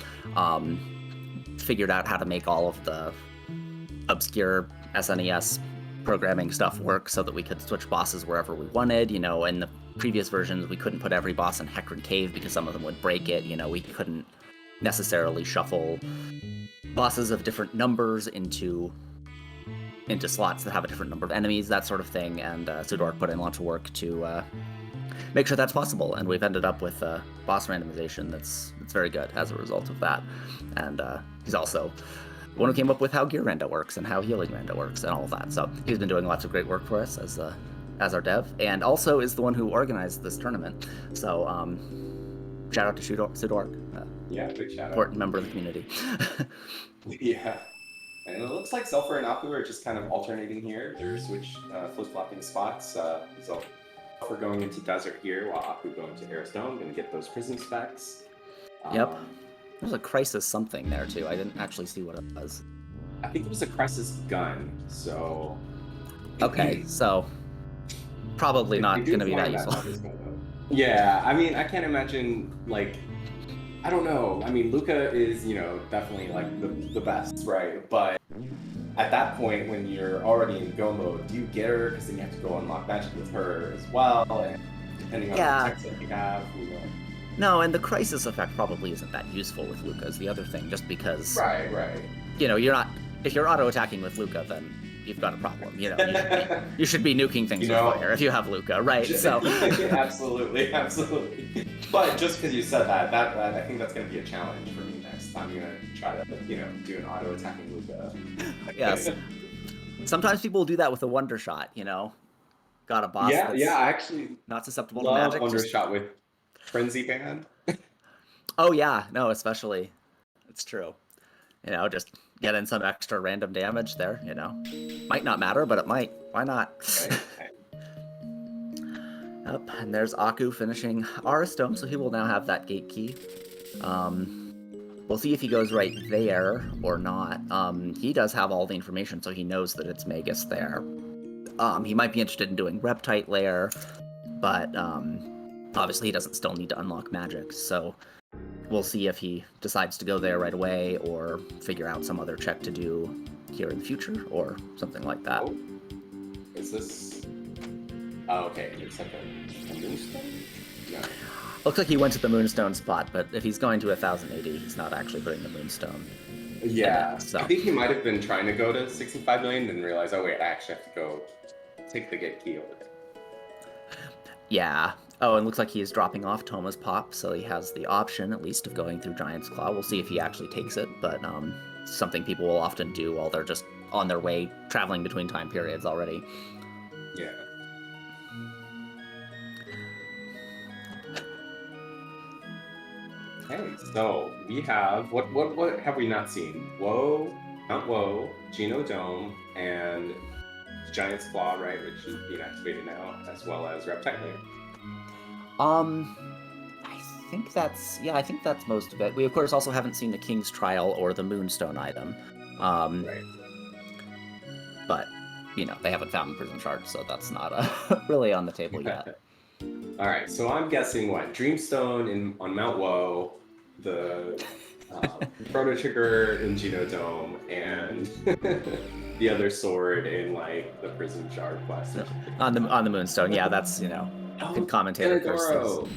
Figured out how to make all of the obscure SNES programming stuff work so that we could switch bosses wherever we wanted. You know, in the previous versions, we couldn't put every boss in Hecarim Cave because some of them would break it. You know, we couldn't necessarily shuffle bosses of different numbers into slots that have a different number of enemies, that sort of thing. And Pseudo-Arc put in lots of work to make sure that's possible. And we've ended up with boss randomization that's very good as a result of that. And he's also one who came up with how gear rando works and how healing rando works and all of that. So he's been doing lots of great work for us as our dev, and also is the one who organized this tournament. So shout out to Pseudo-Arc. Yeah, big shout out. Important member of the community. Yeah. And it looks like Xelpher and Aku are just kind of alternating here. They're flip-flopping spots. Xelpher going into Desert here, while Aku going to Airstone, going to get those prison specs. Yep. There's a crisis something there too. I didn't actually see what it was. I think it was a crisis gun, so... Okay, so probably not going to be that useful. Yeah, I mean, I can't imagine, like... I don't know. I mean, Luca is, you know, definitely like the best, right? But at that point, when you're already in go mode, do you get her? Because then you have to go unlock magic with her as well, and depending on the text that you have, you know. No, and the crisis effect probably isn't that useful with Luca is the other thing, just because... Right. You know, if you're auto-attacking with Luca, then you've got a problem. You know, you should be nuking things with fire if you have Luca, right? So absolutely. But just because you said that I think that's going to be a challenge for me next. I'm going to try to, you know, do an auto-attacking Luca. Yes. Sometimes people do that with a Wonder Shot, you know? Got a boss that's I actually not susceptible to magic. Wonder Shot with Frenzy Band. Oh, yeah. No, especially. It's true. You know, just get in some extra random damage there, you know. Might not matter, but it might. Why not? Okay. Yep, and there's Aku finishing Aristom, so he will now have that gate key. We'll see if he goes right there or not. He does have all the information, so he knows that it's Magus there. He might be interested in doing Reptite Lair, but obviously he doesn't still need to unlock magic, so we'll see if he decides to go there right away or figure out some other check to do here in the future or something like that. Oh. Is this... Oh, okay, it's like a moonstone? No. Looks like he went to the moonstone spot, but if he's going to 1080, he's not actually putting the moonstone. Yeah, so. I think he might have been trying to go to 65 million and realize, oh wait, I actually have to go take the gate key over there. Yeah. Oh, and looks like he is dropping off Toma's Pop, so he has the option, at least, of going through Giant's Claw. We'll see if he actually takes it, but something people will often do while they're just on their way, traveling between time periods already. Yeah. Okay, so we have what have we not seen? Woe, Mount Woe, Geno Dome, and Giant's Claw, right, which is being activated now, as well as Reptite Lair. I think that's most of it. We of course also haven't seen the King's Trial or the Moonstone item. Right. But they haven't found the Prism Shard, so that's not really on the table yet. All right, so I'm guessing what Dreamstone on Mount Woe, the Proto Trigger in Genodome, and the other sword in like the Prism Shard quest. On the Moonstone, yeah, that's good commentator curses.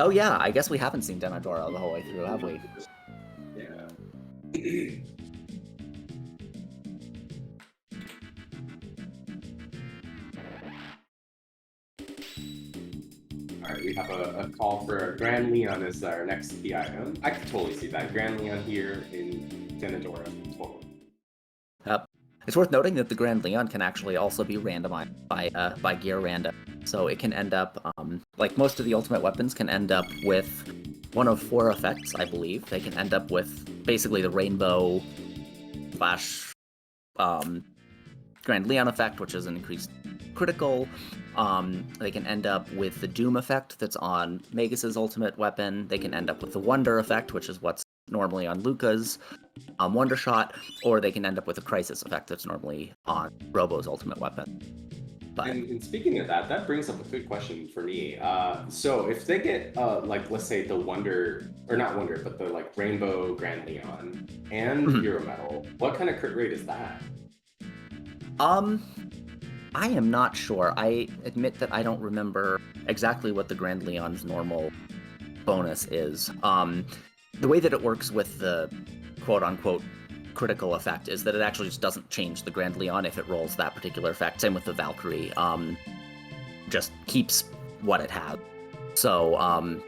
Oh yeah, I guess we haven't seen Denadoro the whole way through, have we? Yeah. All right, we have a call for Grand Leon as our next key item. I could totally see that. Grand Leon here in Denadora. Totally. It's worth noting that the Grand Leon can actually also be randomized by gear random. So it can end up, like most of the ultimate weapons can end up with one of 4 effects, I believe. They can end up with basically the Rainbow / Grand Leon effect, which is an increased critical. They can end up with the Doom effect that's on Magus's ultimate weapon. They can end up with the Wonder effect, which is what's normally on Luca's Wonder Shot, or they can end up with a Crisis effect that's normally on Robo's ultimate weapon. But... And speaking of that, that brings up a good question for me. So if they get, like, let's say the Wonder, or not Wonder, but the like Rainbow Grand Leon and Hero Metal, what kind of crit rate is that? I am not sure. I admit that I don't remember exactly what the Grand Leon's normal bonus is. The way that it works with the quote-unquote critical effect is that it actually just doesn't change the Grand Leon if it rolls that particular effect. Same with the Valkyrie. Just keeps what it has. So,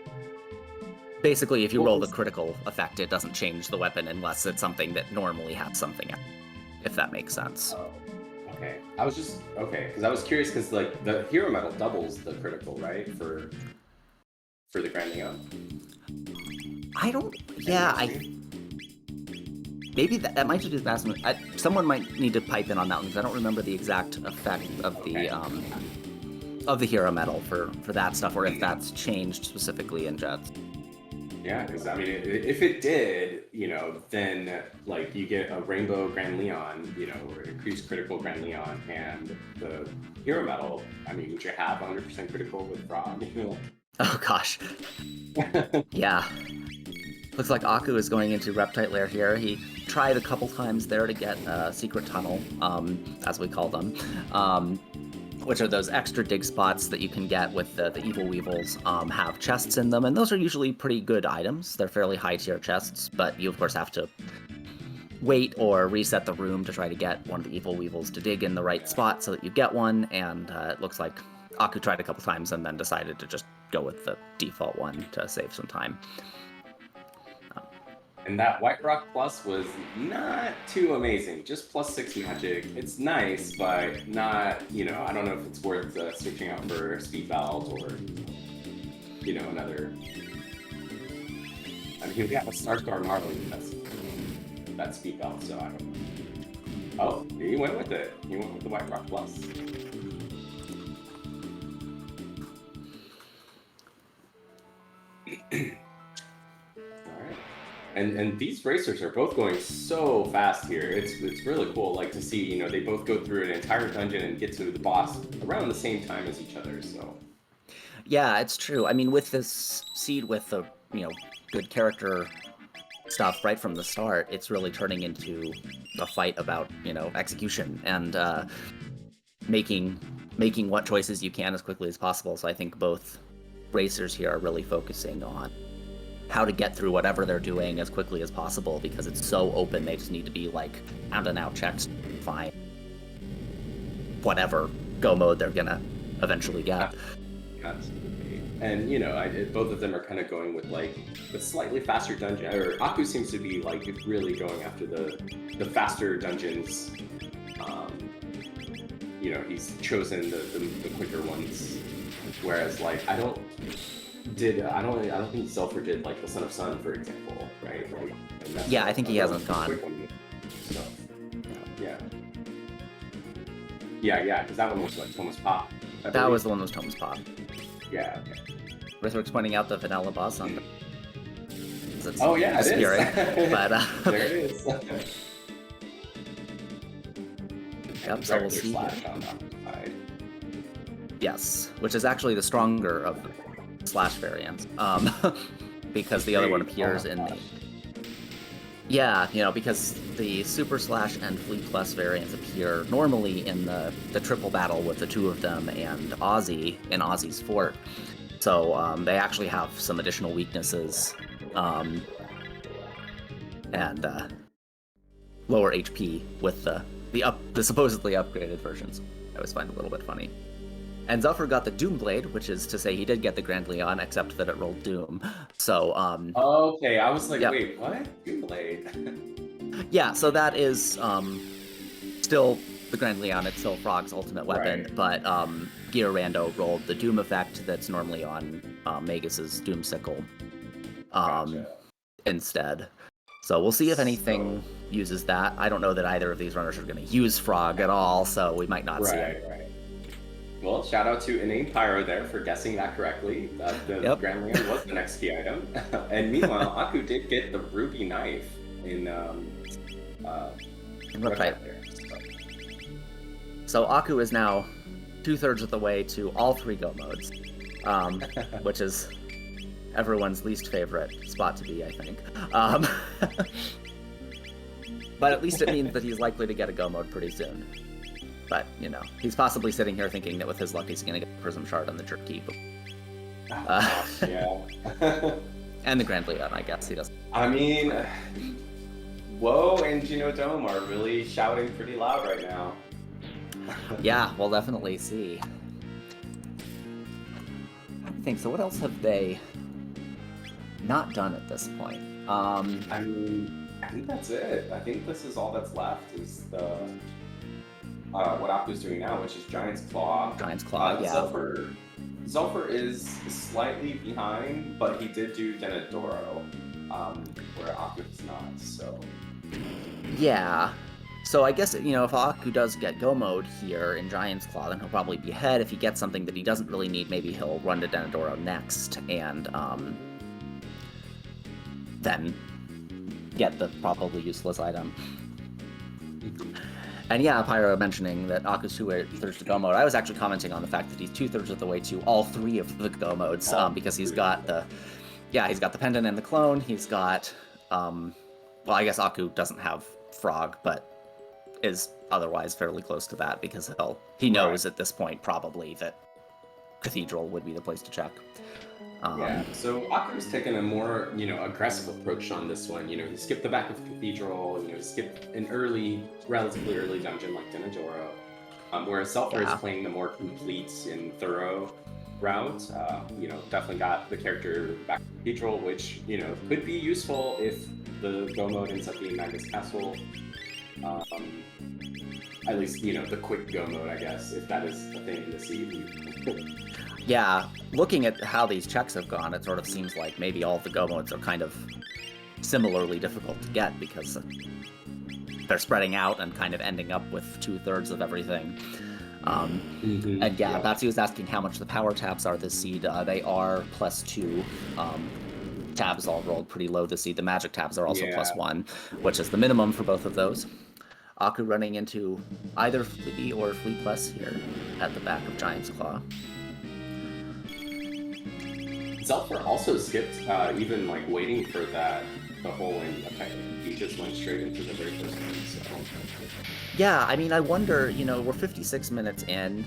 basically, if you roll the critical effect, it doesn't change the weapon unless it's something that normally has something else, if that makes sense. Oh. Okay, I was just because I was curious because like the Hero Metal doubles the critical, right, for the Grand Leon. I don't. Yeah, maybe that might just be the one. Someone might need to pipe in on that one because I don't remember the exact effect of the Hero Metal for that stuff, or if that's changed specifically in Jets. Yeah, because I mean, if it did, then like you get a Rainbow Grand Leon, or increased critical Grand Leon, and the Hero Metal. I mean, would you have 100% critical with Frog? Oh gosh. Yeah. Looks like Aku is going into Reptite Lair here. He tried a couple times there to get a secret tunnel, as we call them. Which are those extra dig spots that you can get with the Evil Weevils, have chests in them, and those are usually pretty good items. They're fairly high tier chests, but you of course have to wait or reset the room to try to get one of the Evil Weevils to dig in the right spot so that you get one, and it looks like Aku tried a couple times and then decided to just go with the default one to save some time. And that White Rock Plus was not too amazing. Just +6 magic. It's nice, but not, I don't know if it's worth searching out for Speed Belt or, another. I mean, we have a Starscar Marlin that's Speed Belt, so I don't know. Oh, he went with it. He went with the White Rock Plus. And these racers are both going so fast here. It's really cool, like to see, they both go through an entire dungeon and get to the boss around the same time as each other. So yeah, it's true. I mean, with this seed with the good character stuff right from the start, it's really turning into a fight about execution and making what choices you can as quickly as possible. So I think both racers here are really focusing on how to get through whatever they're doing as quickly as possible because it's so open. They just need to be like out and out checks, find whatever go mode they're gonna eventually get. Absolutely. And both of them are kind of going with like the slightly faster dungeon. Or Aku seems to be like really going after the faster dungeons. He's chosen the quicker ones, whereas like I don't think Xelpher did like the Son of Sun, for example, right? Like, yeah, I think he hasn't gone. So, yeah, because that one was like Thomas Pop. That was the one that was Thomas Pop. Yeah. Okay. Rithrick's pointing out the vanilla boss on the... Oh yeah, it is. But there it is. Yep, so we'll see. Slash on the side. Yes, which is actually the stronger of the slash variants, because the other one appears in the... Yeah, because the Super Slash and Fleet Plus variants appear normally in the triple battle with the two of them and Ozzy in Ozzy's fort. So they actually have some additional weaknesses and lower HP with the supposedly upgraded versions. I always find a little bit funny. And Xelpher got the Doom Blade, which is to say he did get the Grand Leon, except that it rolled Doom. So, okay, I was like, yep. wait, what? Doom Blade? Yeah, so that is still the Grand Leon. It's still Frog's ultimate weapon, Right. but Gear Rando rolled the Doom effect that's normally on Magus's Doom Sickle Gotcha. instead. So we'll see if anything uses that. I don't know that either of these runners are going to use Frog at all, so we might not see it. Right. Well, shout out to Inane Pyro there for guessing that correctly. The Grand Leon was the next key item. And meanwhile, Aku did get the Ruby Knife in Reptile. So Aku is now 2/3 of the way to all 3 go modes, which is everyone's least favorite spot to be, I think. But at least it means that he's likely to get a go mode pretty soon. But, he's possibly sitting here thinking that with his luck he's going to get the Prism Shard on the Jerk Key. Yeah. And the Grand Leon, I guess he doesn't. I mean, Woe and Genodome are really shouting pretty loud right now. Yeah, we'll definitely see. I think so. What else have they not done at this point? I mean, I think that's it. I think this is all that's left is the what Aku's doing now, which is Giant's Claw. Giant's Claw, yeah. Xelpher is slightly behind, but he did do Denadoro, where Aku is not, so... Yeah. So I guess, if Aku does get go mode here in Giant's Claw, then he'll probably be ahead. If he gets something that he doesn't really need, maybe he'll run to Denadoro next, and then get the probably useless item. And yeah, Pyro mentioning that Aku's 2/3 to go mode. I was actually commenting on the fact that he's 2/3 of the way to all 3 of the go modes, because he's got he's got the pendant and the clone. He's got, well, I guess Aku doesn't have Frog, but is otherwise fairly close to that because he knows at this point probably that Cathedral would be the place to check. Yeah, so Aku's taken a more, aggressive approach on this one. He skipped the back of Cathedral, he skipped an relatively early dungeon like Denadoro, whereas Xelpher is playing the more complete and thorough route. Definitely got the character back to Cathedral, which, could be useful if the go mode ends up being Magus Castle. At least, the quick go mode, I guess, if that is a thing in the sea. Yeah, looking at how these checks have gone, it sort of seems like maybe all of the go modes are kind of similarly difficult to get because they're spreading out and kind of ending up with 2/3 of everything. And yeah, Batsy was asking how much the power taps are this seed. They are +2. Tabs all rolled pretty low this seed. The magic tabs are also +1, which is the minimum for both of those. Aku running into either Flea or Flea Plus here at the back of Giant's Claw. Xelpher also skipped even waiting for the hole in effect. He just went straight into the very first one. So. Yeah, I mean, I wonder, we're 56 minutes in.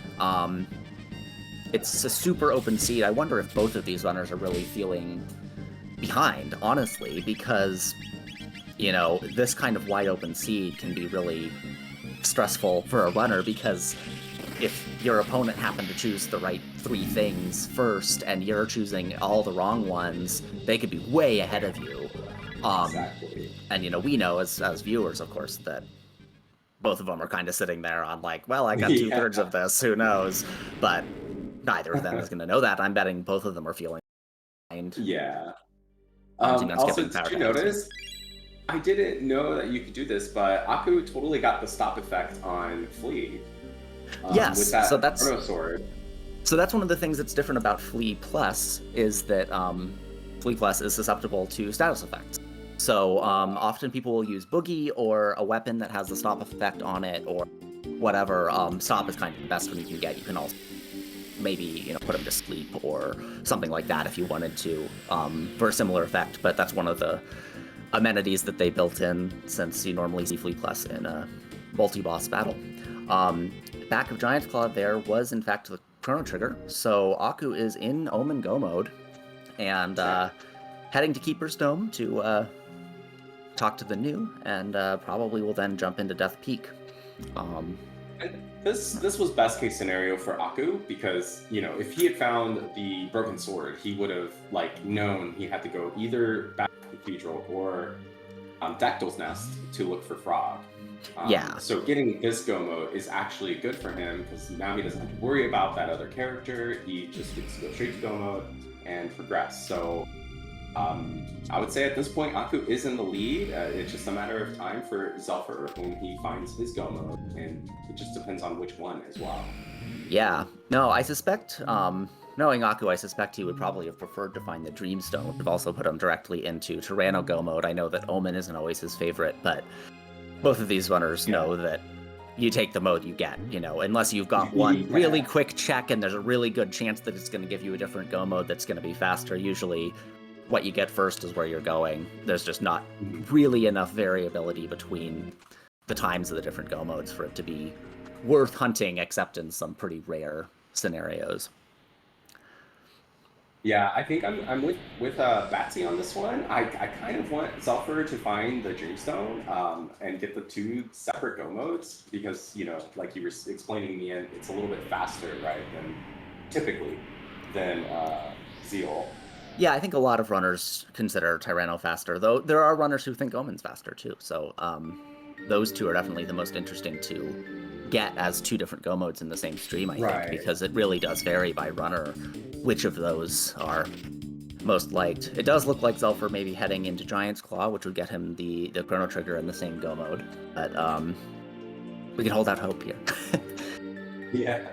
It's a super open seed. I wonder if both of these runners are really feeling behind, honestly, because, this kind of wide open seed can be really stressful for a runner because if your opponent happened to choose the right 3 things first and you're choosing all the wrong ones, they could be way ahead of you. Exactly. And, we know as viewers, of course, that both of them are kind of sitting there on well, I got 2/3 of this, who knows? But neither of them is going to know that. I'm betting both of them are feeling behind. Yeah. Also, did you notice? I didn't know that you could do this, but Aku totally got the stop effect on Flea. Yes, with that so that's sword. So that's one of the things that's different about Flea Plus is that Flea Plus is susceptible to status effects. So often people will use Boogie or a weapon that has the stop effect on it, or whatever. Stop is kind of the best one you can get. You can also maybe put him to sleep or something like that if you wanted to, for a similar effect. But that's one of the amenities that they built in, since you normally see Fleet Plus in a multi-boss battle. Back of Giant's Claw, there was in fact the Chrono Trigger. So Aku is in Omen Go mode and heading to Keeper's Dome to talk to the new, and probably will then jump into Death Peak. This was best case scenario for Aku, because if he had found the broken sword, he would have known he had to go either back to the cathedral or Dactyl's Nest to look for Frog. So getting this go mode is actually good for him, because now he doesn't have to worry about that other character. He just gets to go straight to go mode and progress. So I would say at this point, Aku is in the lead. It's just a matter of time for Xelpher when he finds his go mode, and it just depends on which one as well. Yeah. No, I suspect, knowing Aku, I suspect he would probably have preferred to find the Dreamstone. We've also put him directly into Tyranno go mode. I know that Omen isn't always his favorite, but both of these runners know that you take the mode you get, unless you've got one really quick check and there's a really good chance that it's going to give you a different go mode that's going to be faster. Usually what you get first is where you're going. There's just not really enough variability between the times of the different go modes for it to be worth hunting, except in some pretty rare scenarios. Yeah, I think I'm with Batsy on this one. I kind of want Xelpher to find the Dreamstone and get the two separate go modes, because like you were explaining, Mian, it's a little bit faster, right, than Zeal. Yeah, I think a lot of runners consider Tyranno faster, though there are runners who think Omen's faster too. So those two are definitely the most interesting to get as two different go modes in the same stream, I think, because it really does vary by runner which of those are most liked. It does look like Xelpher may be heading into Giant's Claw, which would get him the Chrono Trigger in the same go mode, but we can hold out hope here. Yeah.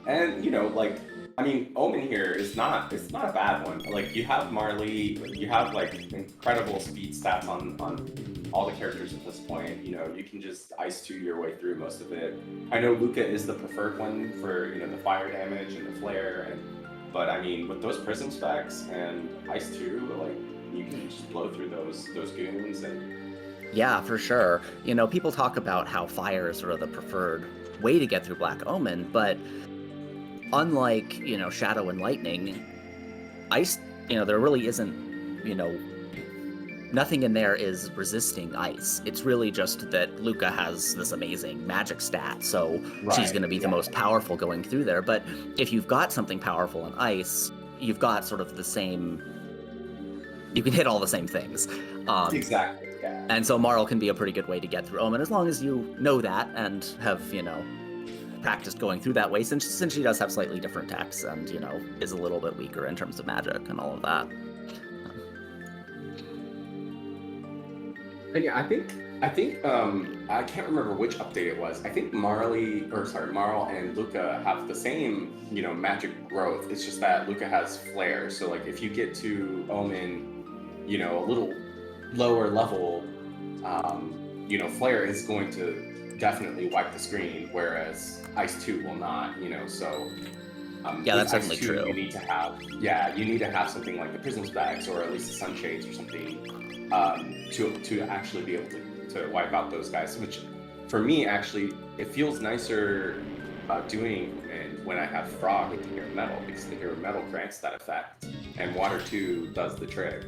And Omen here is not a bad one. You have Marley, you have incredible speed stats on all the characters at this point. You can just Ice 2 your way through most of it. I know Luca is the preferred one for the fire damage and the flare, but with those prism specs and Ice 2, you can just blow through those goons. And yeah, for sure. People talk about how fire is sort of the preferred way to get through Black Omen, but unlike, Shadow and Lightning, Ice, there really isn't, nothing in there is resisting Ice. It's really just that Luca has this amazing magic stat, so she's going to be the most powerful going through there. But if you've got something powerful in Ice, you've got sort of the same, you can hit all the same things. Exactly, yeah. And so Marl can be a pretty good way to get through Omen, as long as you know that and have, practiced going through that way, since she does have slightly different attacks and is a little bit weaker in terms of magic and all of that. And yeah, I think I can't remember which update it was. I think Marl and Luca have the same magic growth. It's just that Luca has flare, so if you get to Omen a little lower level, flare is going to definitely wipe the screen, whereas Ice 2 will not, so that's definitely true. You need to have something like the Prism Specs, or at least the Sunshades or something, to actually be able to wipe out those guys, which for me actually it feels nicer doing when I have Frog with the Hero Metal, because the Hero Metal grants that effect, and Water 2 does the trick.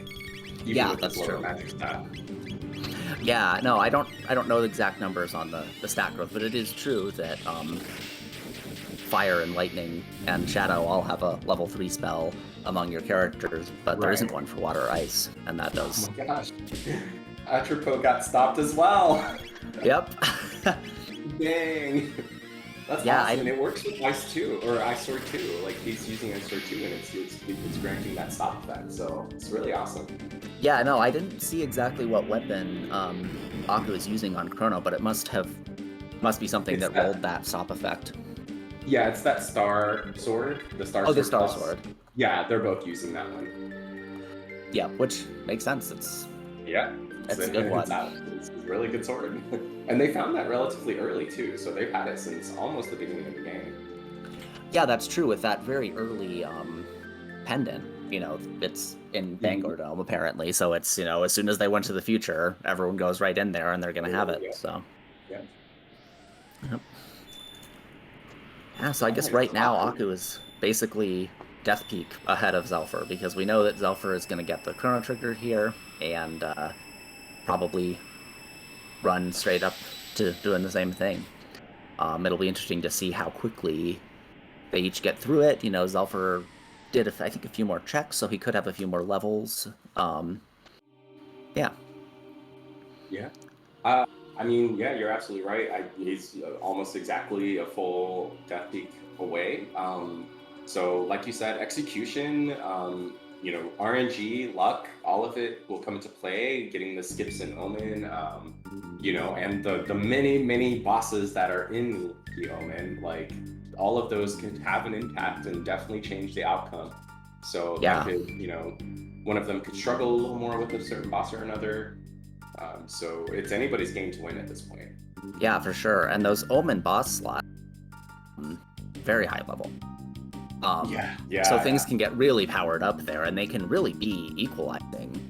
Even with that's true. Magic stat. Yeah, no, I don't know the exact numbers on the stat growth, but it is true that Fire and Lightning and Shadow all have a level 3 spell among your characters, but there isn't one for Water or Ice, and that does. Oh my gosh. Atropos got stopped as well. Yep. Dang. That's awesome. And it works with Ice 2, or Ice Sword 2. He's using Ice Sword 2, and it's granting that stop effect, so it's really awesome. Yeah, no, I didn't see exactly what weapon Aku is using on Chrono, but it must be something that rolled that stop effect. Yeah, it's that Star Sword, the Star Sword. Oh, the Star Plus. Sword. Yeah, they're both using that one. Yeah, which makes sense. It's That's a good one. It's a really good sword. And they found that relatively early too, so they've had it since almost the beginning of the game. Yeah, that's true. With that very early pendant, it's in Bangor Dome apparently. So it's, as soon as they went to the future, everyone goes right in there and they're gonna have it. Yeah. So. Yeah. Yep. Yeah, so I guess right now Aku is basically Death Peak ahead of Xelpher, because we know that Xelpher is going to get the Chrono Trigger here and probably run straight up to doing the same thing. It'll be interesting to see how quickly they each get through it. Xelpher did, I think, a few more checks, so he could have a few more levels. Yeah. Yeah. I mean, yeah, you're absolutely right. He's almost exactly a full Death Peak away. So, like you said, execution, RNG, luck, all of it will come into play. Getting the skips in Omen, and the many bosses that are in the Omen, like all of those can have an impact and definitely change the outcome. So that could, one of them could struggle a little more with a certain boss or another. So it's anybody's game to win at this point. Yeah, for sure. And those Omen boss slots, very high level. So things can get really powered up there, and they can really be equalizing.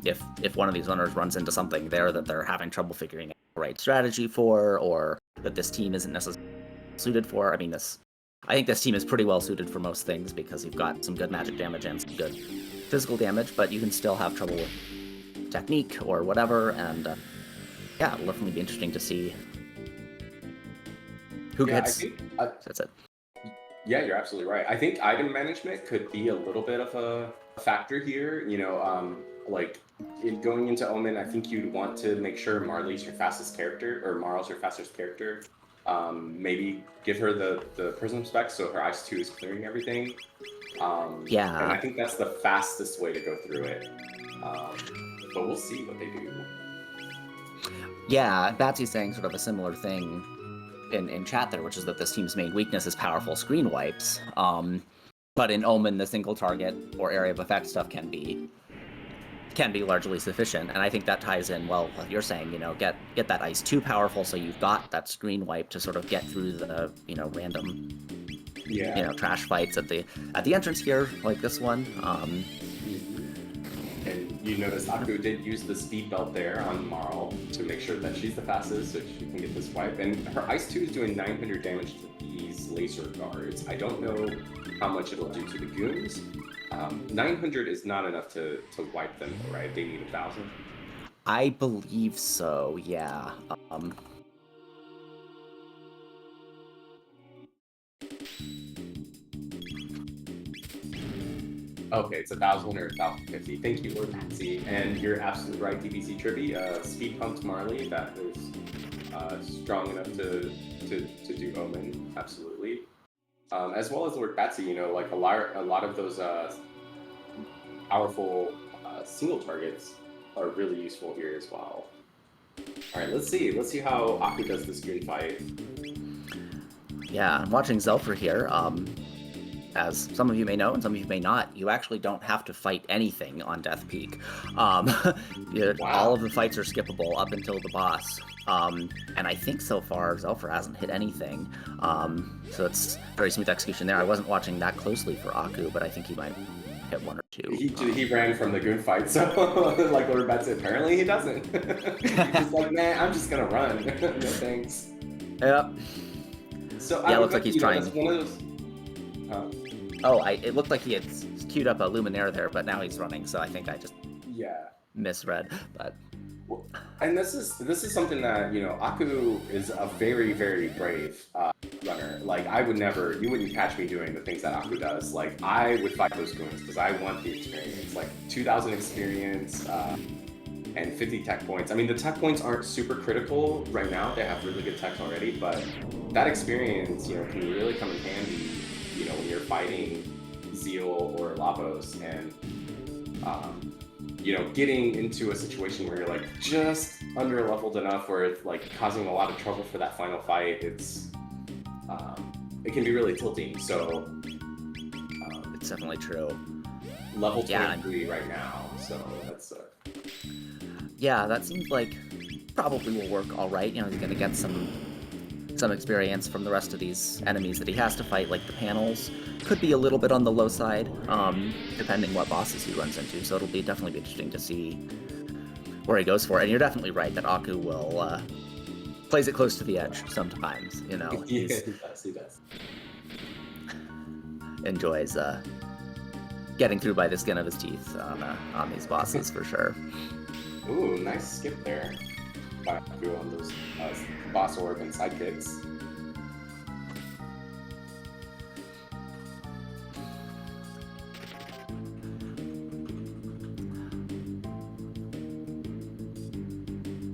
If one of these runners runs into something there that they're having trouble figuring out the right strategy for, or that this team isn't necessarily suited for. I think this team is pretty well suited for most things, because you've got some good magic damage and some good physical damage, but you can still have trouble with technique or whatever, and it'll definitely be interesting to see who gets. That's it. Yeah, you're absolutely right. I think item management could be a little bit of a factor here. Like going into Omen, I think you'd want to make sure Marley's your fastest character, or Marl's your fastest character. Maybe give her the prism spec so her Ice 2 is clearing everything. And I think that's the fastest way to go through it. But we'll see what they do. Yeah, Batsy's saying sort of a similar thing in chat there, which is that this team's main weakness is powerful screen wipes. But in Omen, the single target or area of effect stuff can be largely sufficient, and I think that ties in well what you're saying. Get that Ice 2 powerful, so you've got that screen wipe to sort of get through the random trash fights at the entrance here, like this one. And you notice Aku did use the speed belt there on Marl to make sure that she's the fastest, so she can get this wipe. And her Ice 2 is doing 900 damage to these laser guards. I don't know how much it'll do to the goons. 900 is not enough to wipe them, right? They need 1,000. I believe so. Yeah. Okay, it's 1,000 or 1,050. Thank you, Lord Nancy. And you're absolutely right, DBC Trivy. Speed pumped Marley. That was strong enough to do Omen. Absolutely. As well as Lord Batsy, like a lot of those powerful single targets are really useful here as well. All right, let's see how Aku does this goon fight. Yeah, I'm watching Xelpher here. As some of you may know, and some of you may not, you actually don't have to fight anything on Death Peak. All of the fights are skippable up until the boss. And I think so far Xelpher hasn't hit anything. So it's very smooth execution there. I wasn't watching that closely for Aku, but I think he might hit one or two. He ran from the goon fight, so like Lord Bat said, apparently he doesn't. He's just like, man, I'm just gonna run. No thanks. Yep. So yeah, it looks like he's trying. It's one of those. It looked like he had queued up a Luminaire there, but now he's running, so I think I just misread. But and this is something that Aku is a very, very brave runner. Like you wouldn't catch me doing the things that Aku does. Like I would fight those goons because I want the experience. Like 2,000 experience and 50 tech points. I mean, the tech points aren't super critical right now. They have really good techs already, but that experience, can really come in handy. When you're fighting Zeal or Lavos, and getting into a situation where you're like just under leveled enough where it's like causing a lot of trouble for that final fight. It can be really tilting. So it's definitely true. Level 23 right now, so that's Yeah, that seems like probably will work all right. You know, he's going to get some experience from the rest of these enemies that he has to fight, like the panels. Could be a little bit on the low side, depending what bosses he runs into. So it'll definitely be interesting to see where he goes for it. And you're definitely right that Aku will plays it close to the edge sometimes. You know, Yeah, he does. Enjoys getting through by the skin of his teeth on these bosses for sure. Ooh, nice skip there. Back to on those boss orb and sidekicks.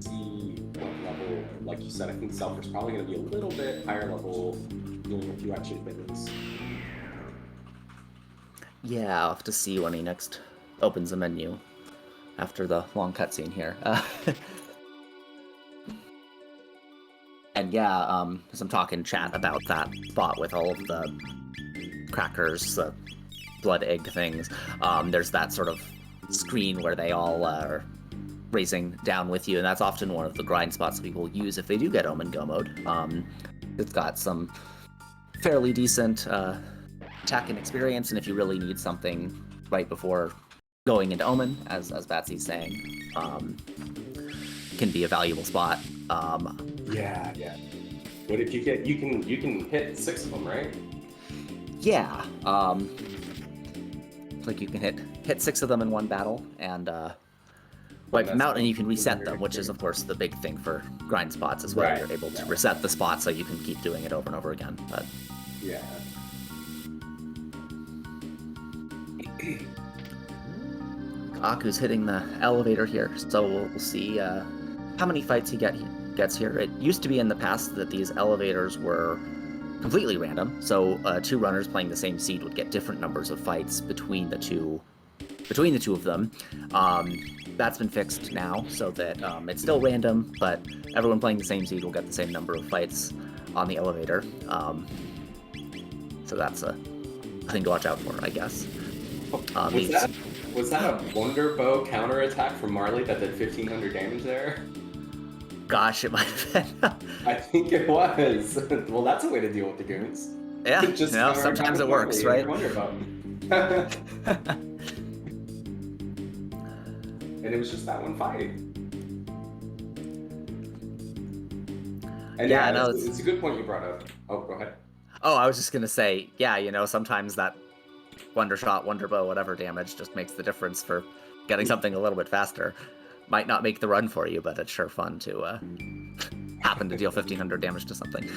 See what level, like you said, I think Xelpher's probably going to be a little bit higher level, doing a few extra things. Yeah, I'll have to see when he next opens the menu after the long cutscene here. And yeah, as I'm talking chat about that spot with all of the crackers, the blood egg things, there's that sort of screen where they all are racing down with you, and that's often one of the grind spots that people use if they do get Omen Go mode. It's got some fairly decent attack and experience, and if you really need something right before going into Omen, as Batsy's saying, can be a valuable spot. Yeah. What if you get? You can hit 6 of them, right? Yeah. Like you can hit 6 of them in one battle and wipe them out, and you can reset them, which is of course the big thing for grind spots as well. Right. You're able to reset the spot so you can keep doing it over and over again. But yeah. Aku's hitting the elevator here, so we'll see how many fights he gets here. It used to be in the past that these elevators were completely random, so 2 runners playing the same seed would get different numbers of fights between the two of them. That's been fixed now, so that it's still random, but everyone playing the same seed will get the same number of fights on the elevator. So that's a thing to watch out for, I guess. Was that a Wonder Bow counterattack from Marley that did 1,500 damage there? Gosh, it might have been. I think it was. Well, that's a way to deal with the goons. Yeah, just sometimes it works, right? Wonder Bow. And it was just that one fight. And yeah, no, it's a good point you brought up. Oh, go ahead. Oh, I was just gonna say, yeah, sometimes that Wonder Shot, Wonder Bow, whatever damage just makes the difference for getting something a little bit faster. Might not make the run for you, but it's sure fun to happen to deal 1,500 damage to something.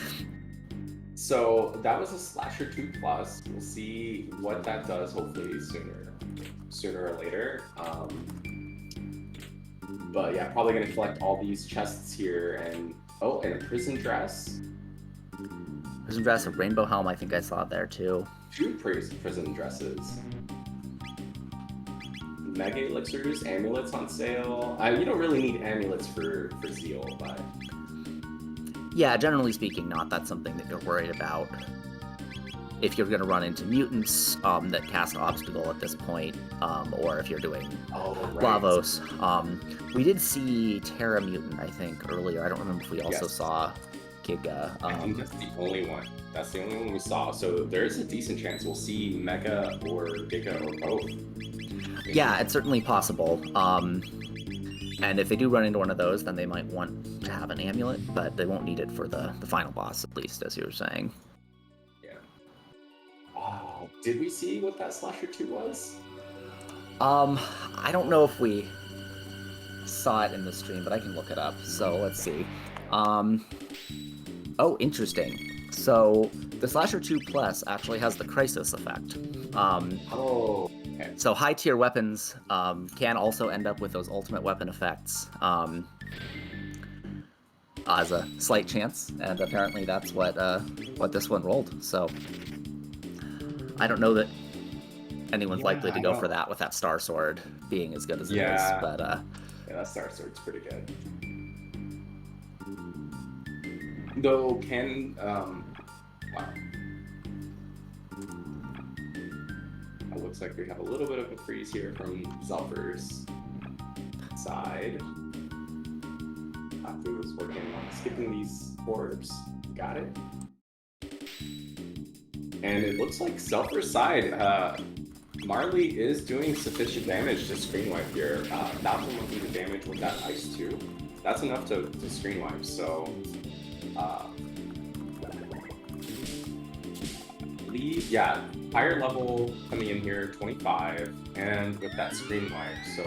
So that was a Slasher 2 Plus. We'll see what that does, hopefully sooner or later. But yeah, probably gonna collect all these chests here, and and a prison dress. Prison dress, a rainbow helm, I think I saw there too. 2 prison dresses. Mega elixirs, amulets on sale. You don't really need amulets for Zeal, but yeah, generally speaking, not. That's something that you're worried about if you're going to run into mutants that cast obstacle at this point, or if you're doing Lavos. We did see Terra Mutant, I think, earlier. I don't remember if we also saw Giga. I think that's the only one. That's the only one we saw. So there's a decent chance we'll see Mega or Giga or both. Yeah, it's certainly possible. And if they do run into one of those, then they might want to have an amulet, but they won't need it for the final boss, at least, as you were saying. Yeah. Oh, did we see what that Slasher 2 was? I don't know if we saw it in the stream, but I can look it up. So let's see. Oh, interesting. So the Slasher 2 Plus actually has the Crisis effect. Okay. So high tier weapons can also end up with those ultimate weapon effects as a slight chance, and apparently that's what this one rolled. So I don't know that anyone's likely to go for that with that Star Sword being as good as it is, but yeah, that Star Sword's pretty good. Though wow. It looks like we have a little bit of a freeze here from Xelpher's side. Aku is working on skipping these orbs. Got it. And it looks like Xelpher's side, Marley is doing sufficient damage to screen wipe here. 1,100 damage with that ice too. That's enough to screen wipe. So, lead, yeah, higher level coming in here, 25, and with that screen wipe. So.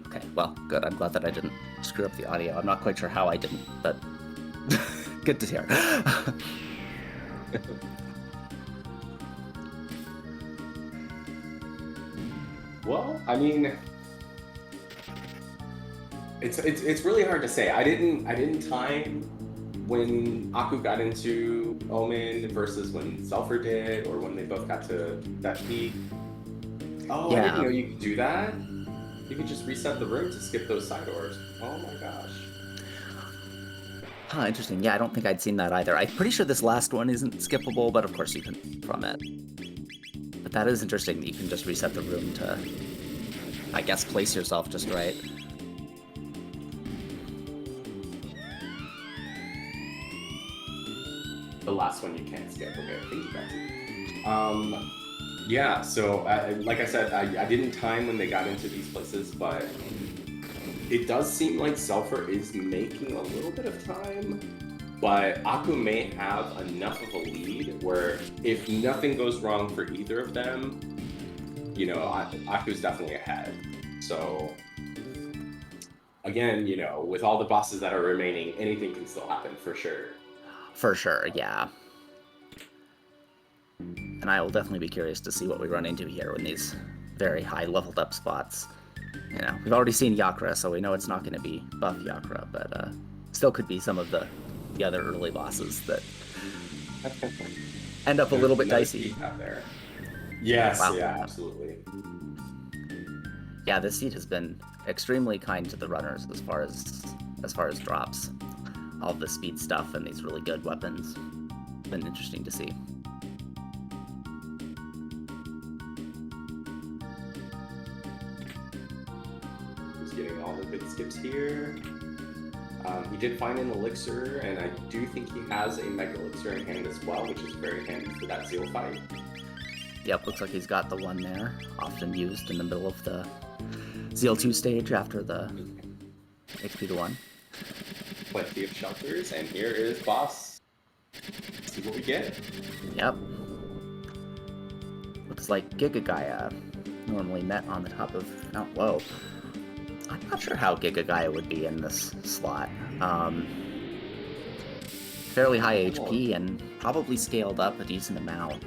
Okay, well, good. I'm glad that I didn't screw up the audio. I'm not quite sure how I didn't, but good to hear. Well, I mean, it's really hard to say. I didn't time when Aku got into Omen versus when Xelpher did, or when they both got to that peak. Oh, yeah. I didn't know you could do that. You could just reset the room to skip those side orbs. Oh my gosh. Huh, interesting. Yeah, I don't think I'd seen that either. I'm pretty sure this last one isn't skippable, but of course you can from it. But that is interesting that you can just reset the room to, I guess, place yourself just right. The last one you can't skip. Okay, thank you, Betsy. Yeah, so like I said, I didn't time when they got into these places, but it does seem like Xelpher is making a little bit of time, but Aku may have enough of a lead where if nothing goes wrong for either of them, you know, Aku's definitely ahead. So again, you know, with all the bosses that are remaining, anything can still happen for sure. For sure, yeah. And I will definitely be curious to see what we run into here in these very high leveled up spots. You know, we've already seen Yakra, so we know it's not going to be buff Yakra, but still could be some of the other early bosses that end up a little bit dicey. Out there. Yes, wow. Yeah, absolutely. Yeah, this seed has been extremely kind to the runners as far as drops. All the speed stuff and these really good weapons. Been interesting to see. Getting all the good skips here. He did find an elixir, and I do think he has a mega elixir in hand as well, which is very handy for that Zeal fight. Yep, looks like he's got the one there, often used in the middle of the Zeal 2 stage after the HP to 1. Plenty of shelters, and here is boss. Let's see what we get. Yep. Looks like Giga Gaia normally met on the top of Mount Whoa. I'm not sure how Giga Gaia would be in this slot. Fairly high HP and probably scaled up a decent amount.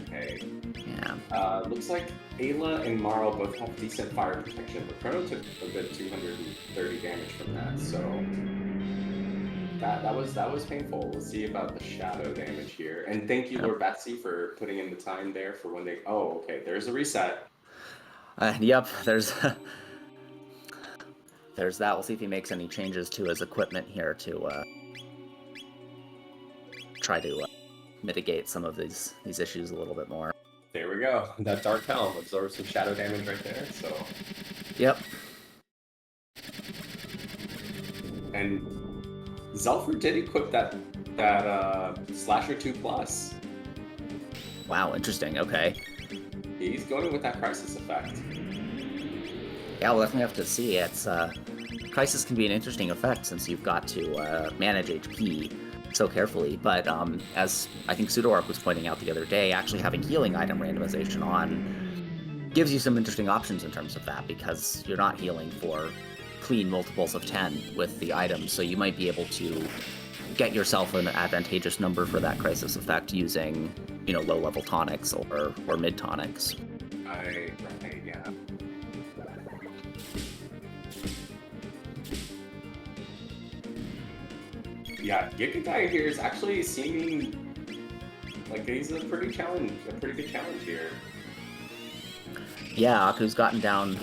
Okay. Yeah. Looks like Ayla and Marl both have decent fire protection, but Chrono took a good 230 damage from that, so that was painful. We'll see about the shadow damage here. And thank you, Lord Betsy, for putting in the time there for when they. Oh, okay. There's a reset. Yep, there's that. We'll see if he makes any changes to his equipment here to try to mitigate some of these issues a little bit more. There we go. That Dark Helm absorbs some shadow damage right there, so. Yep. And Xelpher did equip that Slasher 2+. Wow, interesting, okay. He's going with that Crisis effect. Yeah, we'll definitely have to see. It's Crisis can be an interesting effect since you've got to manage HP so carefully, but as I think PseudoArk was pointing out the other day, actually having healing item randomization on gives you some interesting options in terms of that, because you're not healing for clean multiples of 10 with the items, so you might be able to get yourself an advantageous number for that Crisis effect using, you know, low-level tonics or mid-tonics. Right, yeah. Yeah, Giga Guy here is actually seeming like he's a pretty good challenge here. Yeah, Aku's gotten down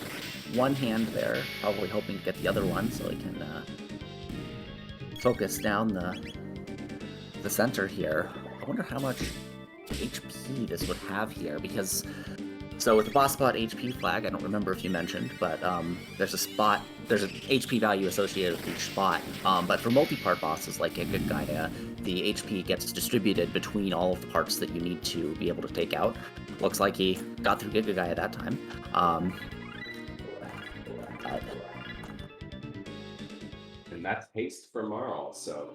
one hand there, probably hoping to get the other one so he can focus down the center here. I wonder how much HP this would have here, because so with the boss spot HP flag, I don't remember if you mentioned, but there's an HP value associated with each spot. But for multi-part bosses like Giga Gaia, the HP gets distributed between all of the parts that you need to be able to take out. Looks like he got through Giga Gaia that time. And that's haste for Marl, so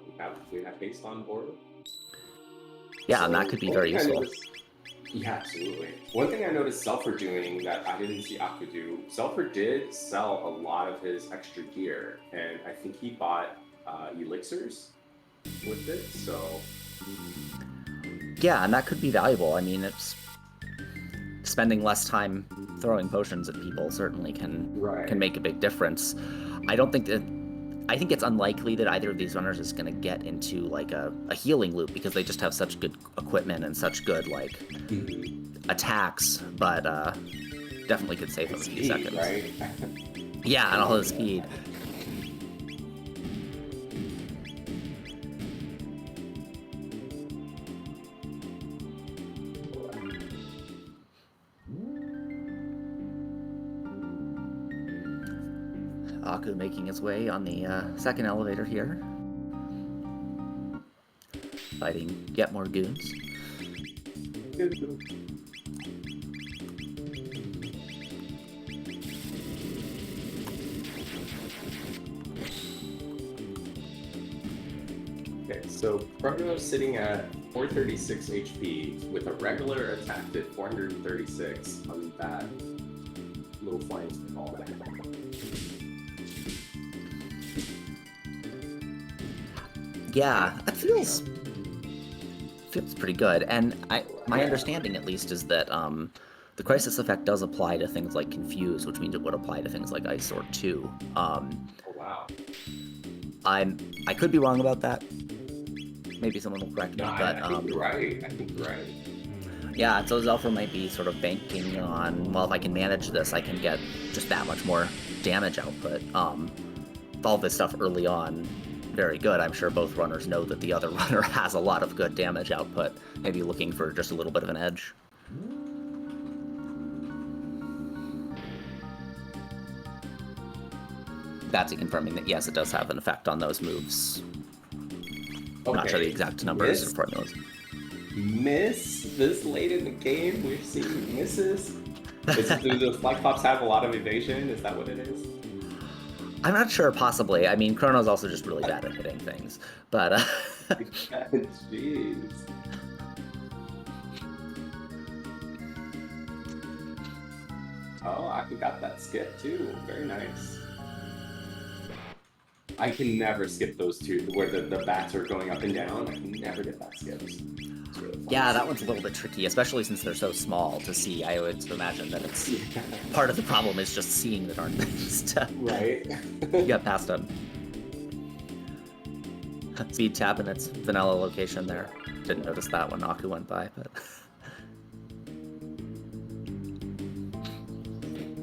we have haste on board. Yeah, so and that could be very useful. Yeah, absolutely. One thing I noticed Xelpher doing that I didn't see Aku do, Xelpher did sell a lot of his extra gear, and I think he bought elixirs with it, so... Yeah, and that could be valuable. I mean, it's spending less time throwing potions at people certainly can make a big difference. I think it's unlikely that either of these runners is going to get into like a healing loop, because they just have such good equipment and such good like attacks, but definitely could save them a few seconds. Right? Yeah, and all the speed. Aku making his way on the second elevator here. Fighting yet more goons. Okay, so Chrono's sitting at 436 HP with a regular attack at 436 on that little flying ball. Yeah, that feels pretty good. And my understanding at least is that the crisis effect does apply to things like Confuse, which means it would apply to things like Ice Sword too. Oh wow. I could be wrong about that. Maybe someone will correct me, but I think you're right. I think you're right. Yeah, so Xelpher might be sort of banking on, well, if I can manage this, I can get just that much more damage output. All this stuff early on, very good. I'm sure both runners know that the other runner has a lot of good damage output, maybe looking for just a little bit of an edge. Batsy confirming that yes, it does have an effect on those moves. I'm not sure the exact numbers or formulas. Miss this late in the game, we're seeing misses. Do the Flyclops have a lot of evasion? Is that what it is? I'm not sure, possibly. I mean, Chrono's also just really bad at hitting things, but... Jeez. Oh, I got that skip too. Very nice. I can never skip those two, where the bats are going up and down. I can never get that skips. Really yeah, that one's a little bit tricky, especially since they're so small to see. I would imagine that it's part of the problem is just seeing the darn things to get past them. Speed tap in its vanilla location there. Didn't notice that when Aku went by, but...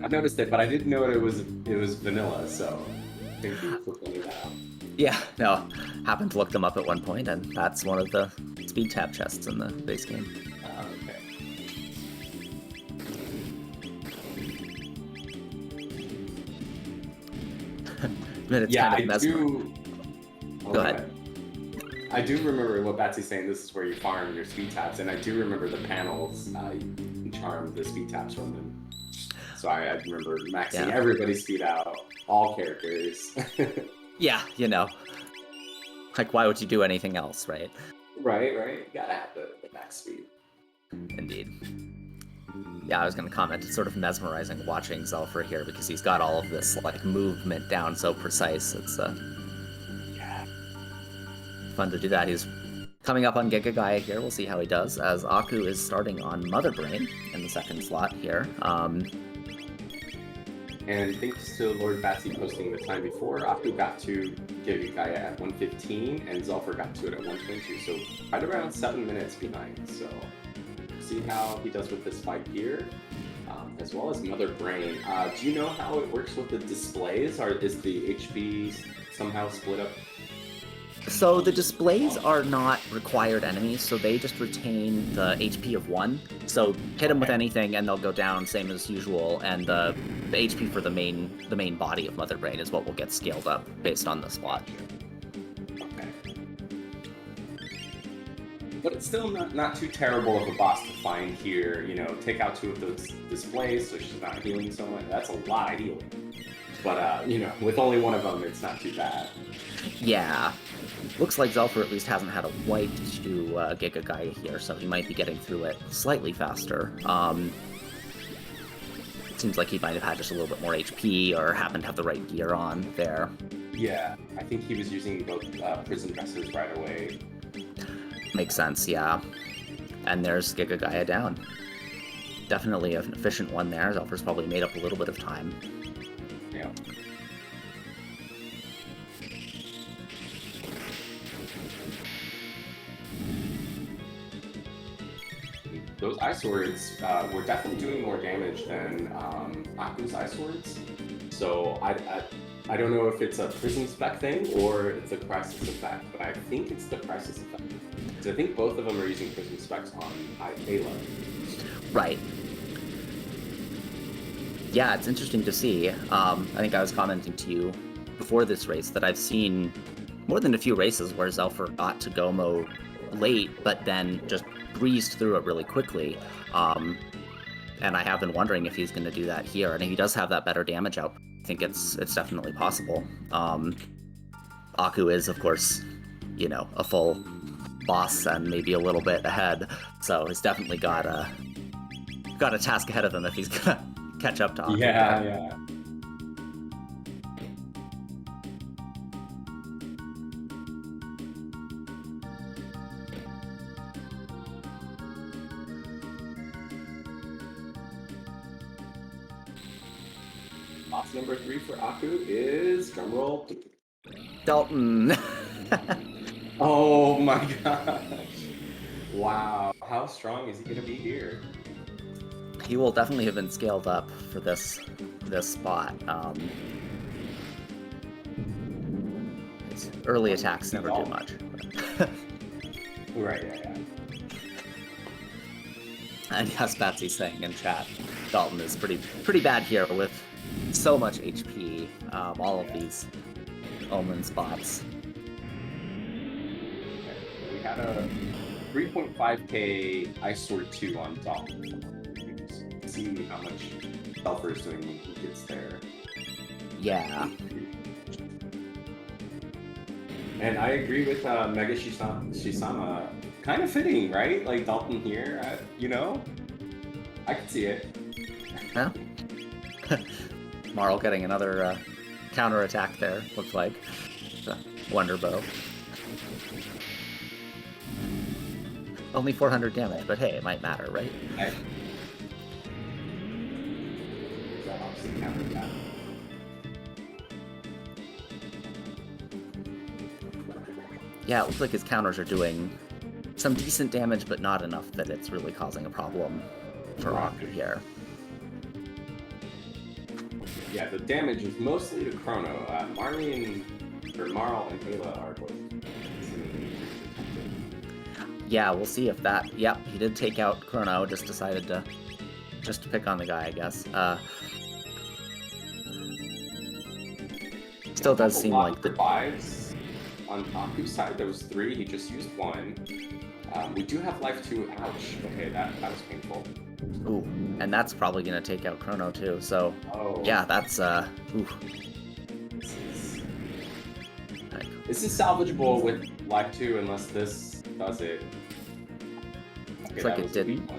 I noticed it, but I didn't know it was vanilla, so thank you for pointing that out. Yeah, no, happened to look them up at one point, and that's one of the speed tap chests in the base game. Okay. But it's yeah, kind of I do. Go ahead. I do remember what Batsy's saying. This is where you farm your speed taps, and I do remember the panels. You can charm the speed taps from them. So I remember maxing everybody's speed out, all characters. Yeah, you know. Like, why would you do anything else, right? Right. You gotta have the max speed. Indeed. Yeah, I was gonna comment, it's sort of mesmerizing watching Xelpher here because he's got all of this, like, movement down so precise. It's, fun to do that. He's coming up on Giga Gaia here. We'll see how he does, as Aku is starting on Mother Brain in the second slot here. And thanks to Lord Batsy posting the time before, Aku got to Giga Gaia at 1:15, and Xelpher got to it at 1:22, so right around 7 minutes behind. So see how he does with this fight here. as well as Mother Brain. Do you know how it works with the displays? Or is the HP somehow split up? So the displays are not required enemies, so they just retain the HP of 1. So hit them with anything and they'll go down, same as usual, and the HP for the main body of Mother Brain is what will get scaled up based on the spot. Okay. But it's still not too terrible of a boss to find here. You know, take out 2 of those displays so she's not healing so much. That's a lot of healing. But, you know, with only 1 of them, it's not too bad. Yeah. Looks like Xelpher at least hasn't had a wipe to Giga Gaia here, so he might be getting through it slightly faster. Seems like he might have had just a little bit more HP or happened to have the right gear on there. Yeah, I think he was using both prison dresses right away. Makes sense, yeah. And there's Giga Gaia down. Definitely an efficient one there. Xelpher's probably made up a little bit of time. Yeah. Those ice swords were definitely doing more damage than Aku's ice swords. So I don't know if it's a prison spec thing or it's a crisis effect, but I think it's the crisis effect. Because I think both of them are using prison specs on Ayla. Right. Yeah, it's interesting to see. I think I was commenting to you before this race that I've seen more than a few races where Xelpher got to Gomo late, but then just breezed through it really quickly. And I have been wondering if he's going to do that here. And if he does have that better damage output, I think it's definitely possible. Aku is, of course, you know, a full boss and maybe a little bit ahead, so he's definitely got a task ahead of him if he's gonna catch up to Aku. Yeah. Boss number 3 for Aku is, drumroll, Dalton. Oh my gosh. Wow. How strong is he going to be here? He will definitely have been scaled up for this spot. His early attacks never do much. Right, yeah. And yes, Batsy's saying in chat, Dalton is pretty bad here with so much HP. All of these Omen spots. We had a 3.5k Ice Sword 2 on Dalton. See how much Xelpher is doing when he gets there. Yeah. And I agree with Mega Shisama. Kind of fitting, right? Like Dalton here, you know? I can see it. Yeah. Marl getting another counter attack there, looks like. Wonder Bow. Only 400 damage, but hey, it might matter, right? There's that opposite counter attack. Yeah, it looks like his counters are doing some decent damage, but not enough that it's really causing a problem for Aku here. Yeah, the damage is mostly to Chrono. Marl and Ayla are both. Yeah, we'll see if that... Yep, he did take out Chrono, just decided to pick on the guy, I guess. Still does seem like the... Lives on Aku's side, there was 3, he just used 1. We do have life 2, ouch. Okay, that was painful. Ooh, and that's probably gonna take out Chrono too, so... Oh. Yeah, that's, ooh. This is salvageable with life 2 unless this does it. Okay, It's like it didn't.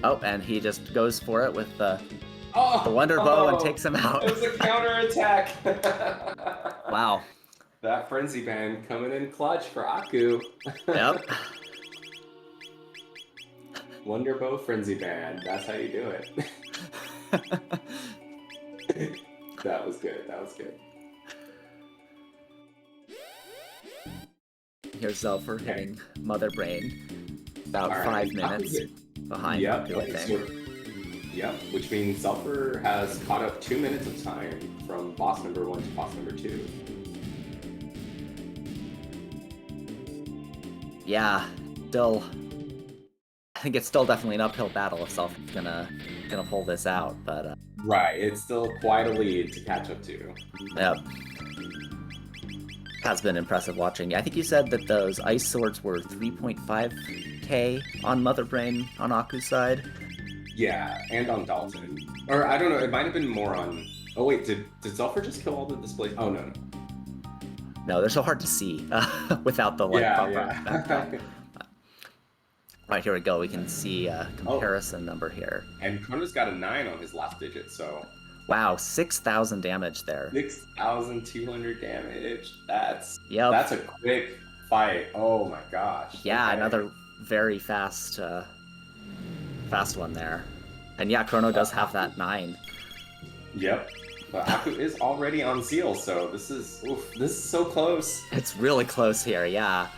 Oh, and he just goes for it with the Wonder Bow and takes him out. It was a counterattack. Wow. That Frenzy Band coming in clutch for Aku. Yep. Wonder Bow Frenzy Band. That's how you do it. That was good. Here's Xelpher hitting Mother Brain. About 5 minutes behind Aku, I think. Yep, which means Xelpher has caught up 2 minutes of time from boss number 1 to boss number 2. Yeah, still, I think it's still definitely an uphill battle if Xelpher's gonna pull this out, but Right, it's still quite a lead to catch up to. yep. Has been impressive watching. I think you said that those ice swords were 3.5k on Mother Brain on Aku's side. Yeah, and on Dalton. Or I don't know, it might have been more on... Oh wait, did Xelpher just kill all the displays? Oh no. No, they're so hard to see without the like Yeah. background. Right, here we go. We can see a comparison number here. And Chrono's got a 9 on his last digit, so... Wow, 6,000 damage there. 6,200 damage. That's Yep. a quick fight. Oh my gosh. Yeah, Okay. another very fast one there. And yeah, Chrono does have that 9. Yep. But Aku is already on Zeal, so this is so close. It's really close here, yeah.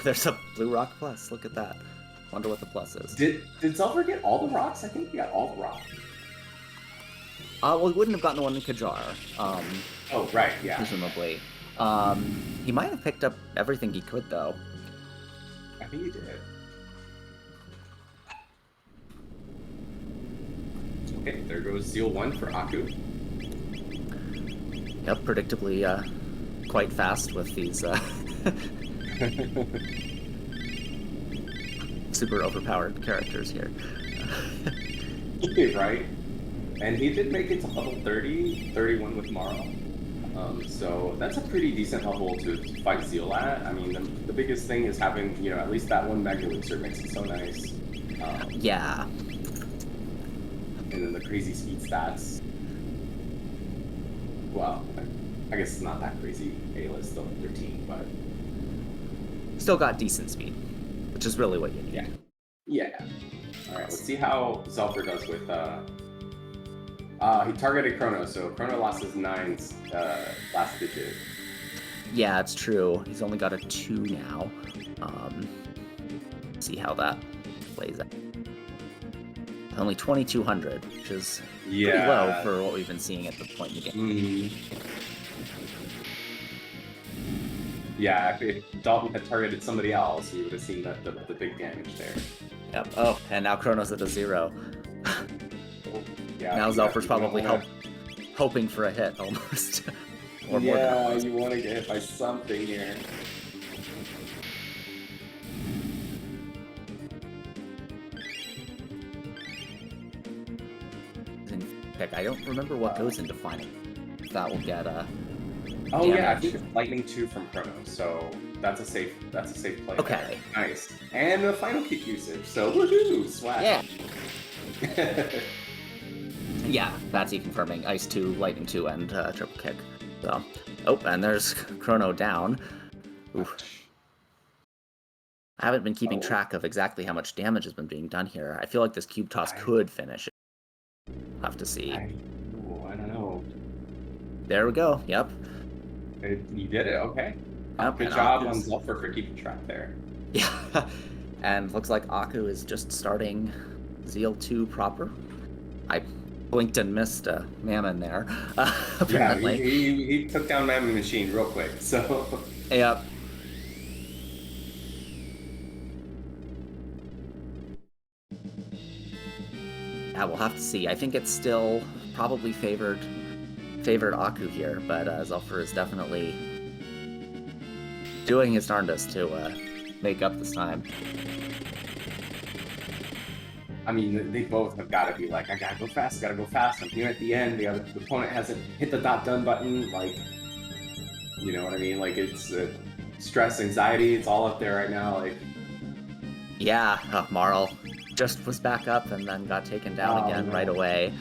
There's a blue rock plus. Look at that. Wonder what the plus is. Did Xelpher get all the rocks? I think he got all the rocks. Well, we wouldn't have gotten the one in Kajar. Oh, right, yeah. Presumably. He might have picked up everything he could, though. I think he did. Okay, there goes Zeal 1 for Aku. Yep, predictably quite fast with these super overpowered characters here. Right? And he did make it to level 30, 31 with Marl. So that's a pretty decent level to fight Zeal at. I mean, the biggest thing is having, you know, at least that one Mega Elixir makes it so nice. Yeah. And then the crazy speed stats. Well, I guess it's not that crazy. A-list still 13, but... Still got decent speed, which is really what you need. Yeah. Alright, let's see how Xelpher does with... he targeted Chrono, so Chrono lost his 9's last digit. Yeah, it's true. He's only got a 2 now. See how that plays out. Only 2,200, which is pretty low for what we've been seeing at the point in the game. Yeah, if Dalton had targeted somebody else, we would have seen the big damage there. Yep. Oh, and now Chrono's at a 0. Yeah, now Xelpher's probably hoping for a hit, almost. Or more than almost. You want to get hit by something here. Pick. I don't remember what goes into final. That will get Oh damage. yeah, I think it's Lightning 2 from Chrono, so that's a safe play. Okay. There. Nice. And the final kick usage, so woohoo! Swag. Yeah. Yeah, Batsy confirming Ice 2, Lightning 2, and triple kick. So, and there's Chrono down. Oof. I haven't been keeping track of exactly how much damage has been being done here. I feel like this cube toss could finish it. We'll have to see. I don't know. There we go. Yep. You did it. Okay. Yep, Good and job on Aku's... Xelpher for keeping track there. Yeah. And looks like Aku is just starting Zeal 2 proper. I blinked and missed Mammon there, apparently. Yeah, he took down Mammon Machine real quick, so... Yep. Yeah, we'll have to see. I think it's still probably favored Aku here, but Xelpher is definitely doing his darndest to make up this time. I mean, they both have got to be like, I gotta go fast. I'm here at the end. The opponent hasn't hit the done button. Like, you know what I mean? Like, it's stress, anxiety. It's all up there right now. Like, yeah, Marl just was back up and then got taken down again right away.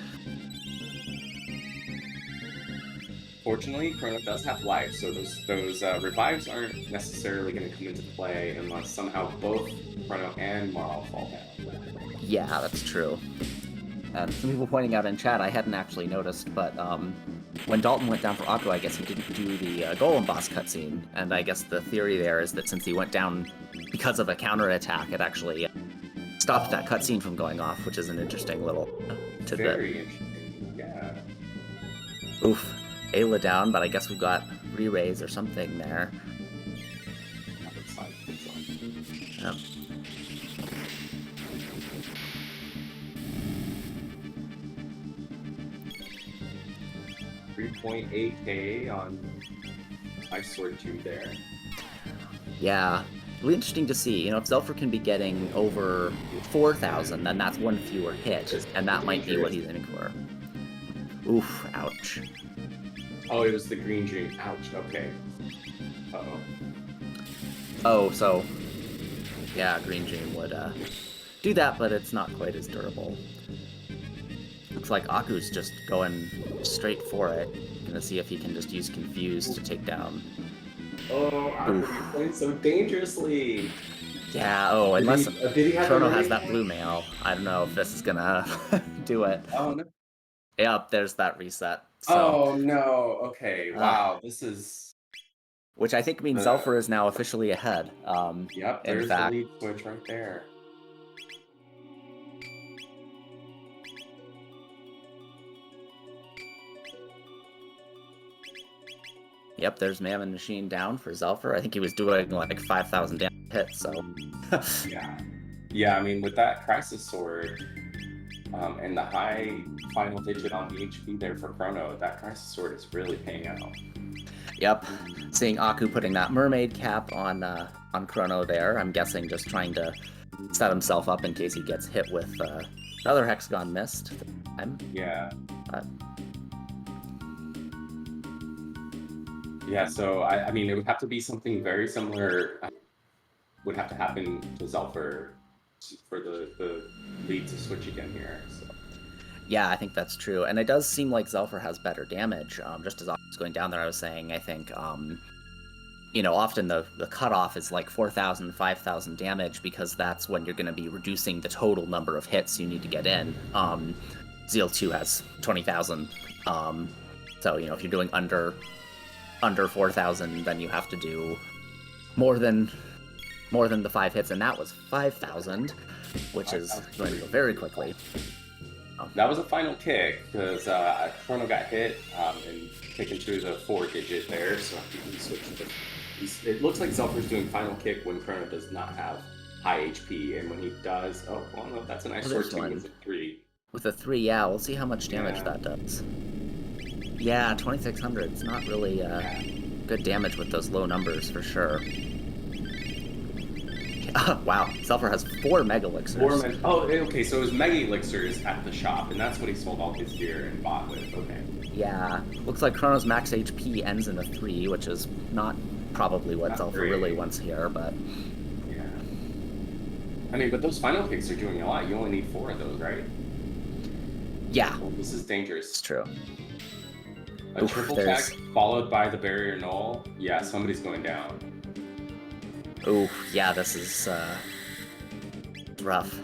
Fortunately, Chrono does have life, so those revives aren't necessarily going to come into play unless somehow both Chrono and Marl fall down. Yeah, that's true. And some people pointing out in chat, I hadn't actually noticed, but when Dalton went down for Aku, I guess he didn't do the Golem boss cutscene, and I guess the theory there is that since he went down because of a counterattack, it actually stopped that cutscene from going off, which is an interesting little tidbit. Very interesting. Yeah. Oof. Ayla down, but I guess we've got re-raise or something there. Yep. 3.8K on Ice Sword 2 there. Yeah. Really interesting to see. You know, if Xelpher can be getting over 4,000, then that's one fewer hit, and that might be what he's aiming for. Oof, ouch. Oh, it was the green dream. Ouch, okay. Uh-oh. Oh, so... yeah, green dream would do that, but it's not quite as durable. Looks like Aku's just going straight for it. Gonna see if he can just use Confuse to take down. Oh, Aku, you're playing so dangerously. Yeah, oh, unless did he have Chrono has that blue mail. I don't know if this is gonna do it. Oh, no. Yep, there's that reset. So, Oh, no. Okay, wow. This is... which I think means Xelpher is now officially ahead. Yep, in there's fact. the lead switch right there. Yep, there's Mammoth Machine down for Xelpher. I think he was doing like 5,000 damage hits, so... Yeah. Yeah, I mean, with that Crisis Sword, and the high final digit on the HP there for Chrono, that Crisis Sword is really paying out. Yep, seeing Aku putting that Mermaid cap on Chrono there, I'm guessing just trying to set himself up in case he gets hit with another Hexagon Mist. Yeah. Yeah, so I mean, it would have to be something very similar would have to happen to Xelpher for the lead to switch again here. So. Yeah, I think that's true. And it does seem like Xelpher has better damage. Just as I was going down there, I was saying, I think, you know, often the cutoff is like 4,000, 5,000 damage because that's when you're going to be reducing the total number of hits you need to get in. Zeal 2 has 20,000. So, you know, if you're doing under 4,000, then you have to do more than the 5 hits, and that was 5,000, which is going to go very quickly. That was a final kick because Chrono got hit and taken to the 4-digit there, so he switched to it looks like Xelpher's doing final kick when Chrono does not have high HP, and when he does, oh, well, no, that's a nice sword swing with a 3. With a 3, yeah, we'll see how much damage that does. Yeah, 2,600. It's not really good damage with those low numbers for sure. Wow, Xelpher has 4 Mega Elixirs. Okay, so it was Mega Elixirs at the shop, and that's what he sold all his gear and bought with. Okay. Yeah, looks like Chrono's max HP ends in a 3, which is not probably what Xelpher really wants here, but... yeah. I mean, but those final kicks are doing a lot. You only need 4 of those, right? Yeah. Well, this is dangerous. It's true. A triple tech followed by the barrier null. Yeah, somebody's going down. Ooh, yeah, this is rough.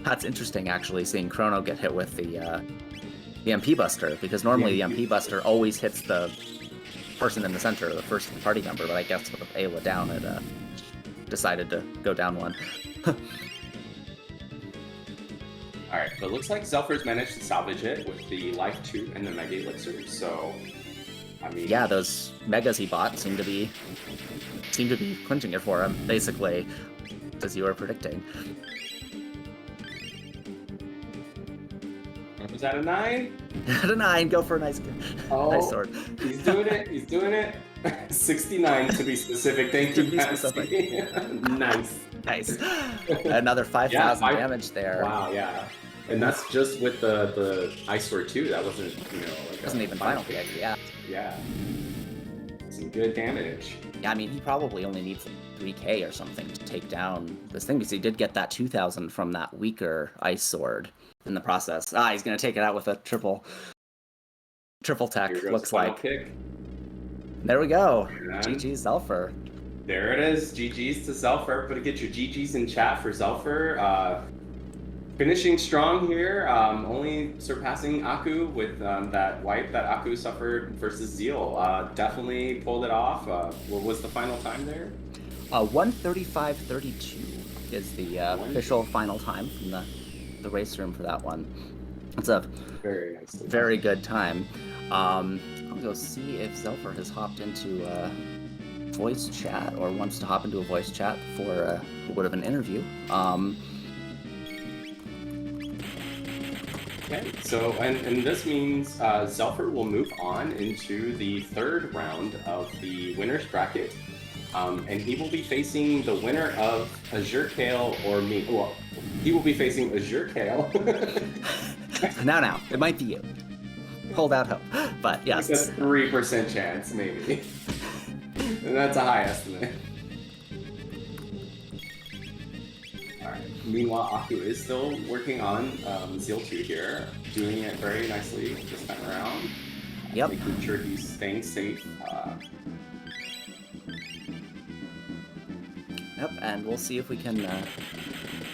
That's interesting, actually, seeing Chrono get hit with the MP Buster, because normally the MP Buster always hits the person in the center, the first party member, but I guess with Ayla down, it decided to go down one. Alright, but it looks like Xelpher's managed to salvage it with the Life 2 and the Mega Elixir, so... I mean... yeah, those Megas he bought seem to be clinching it for him, basically, as you were predicting. Was that a 9? At a 9, go for a nice sword. He's doing it. 69 to be specific. Thank you, Nice. Nice. Another 5,000 damage there. Wow, yeah. And that's just with the Ice Sword 2. That wasn't, you know, like wasn't even final kick, yeah. Yeah. Some good damage. Yeah, I mean, he probably only needs 3k or something to take down this thing, because he did get that 2,000 from that weaker Ice Sword in the process. He's going to take it out with a triple tech, looks like. Kick. There we go. GG's Xelpher. There it is. GG's to Xelpher. But get your GG's in chat for Xelpher. Finishing strong here, only surpassing Aku with that wipe that Aku suffered versus Zeal. Definitely pulled it off. What was the final time there? 1:35.32. is the official final time from the race room for that one. It's a Very nicely. very good time. I'll go see if Xelpher has hopped into voice chat or wants to hop into a voice chat for a bit of an interview. Okay, so and this means Xelpher will move on into the third round of the winner's bracket, and he will be facing the winner of Azure Kale or me. Well, he will be facing Azure Kale. Now, it might be you. Hold out hope, but yes. It's a 3% chance, maybe. And that's a high estimate. Alright, meanwhile, Aku is still working on Zeal 2 here, doing it very nicely this time around. Yep. Making sure he's staying safe. Yep, and we'll see if we can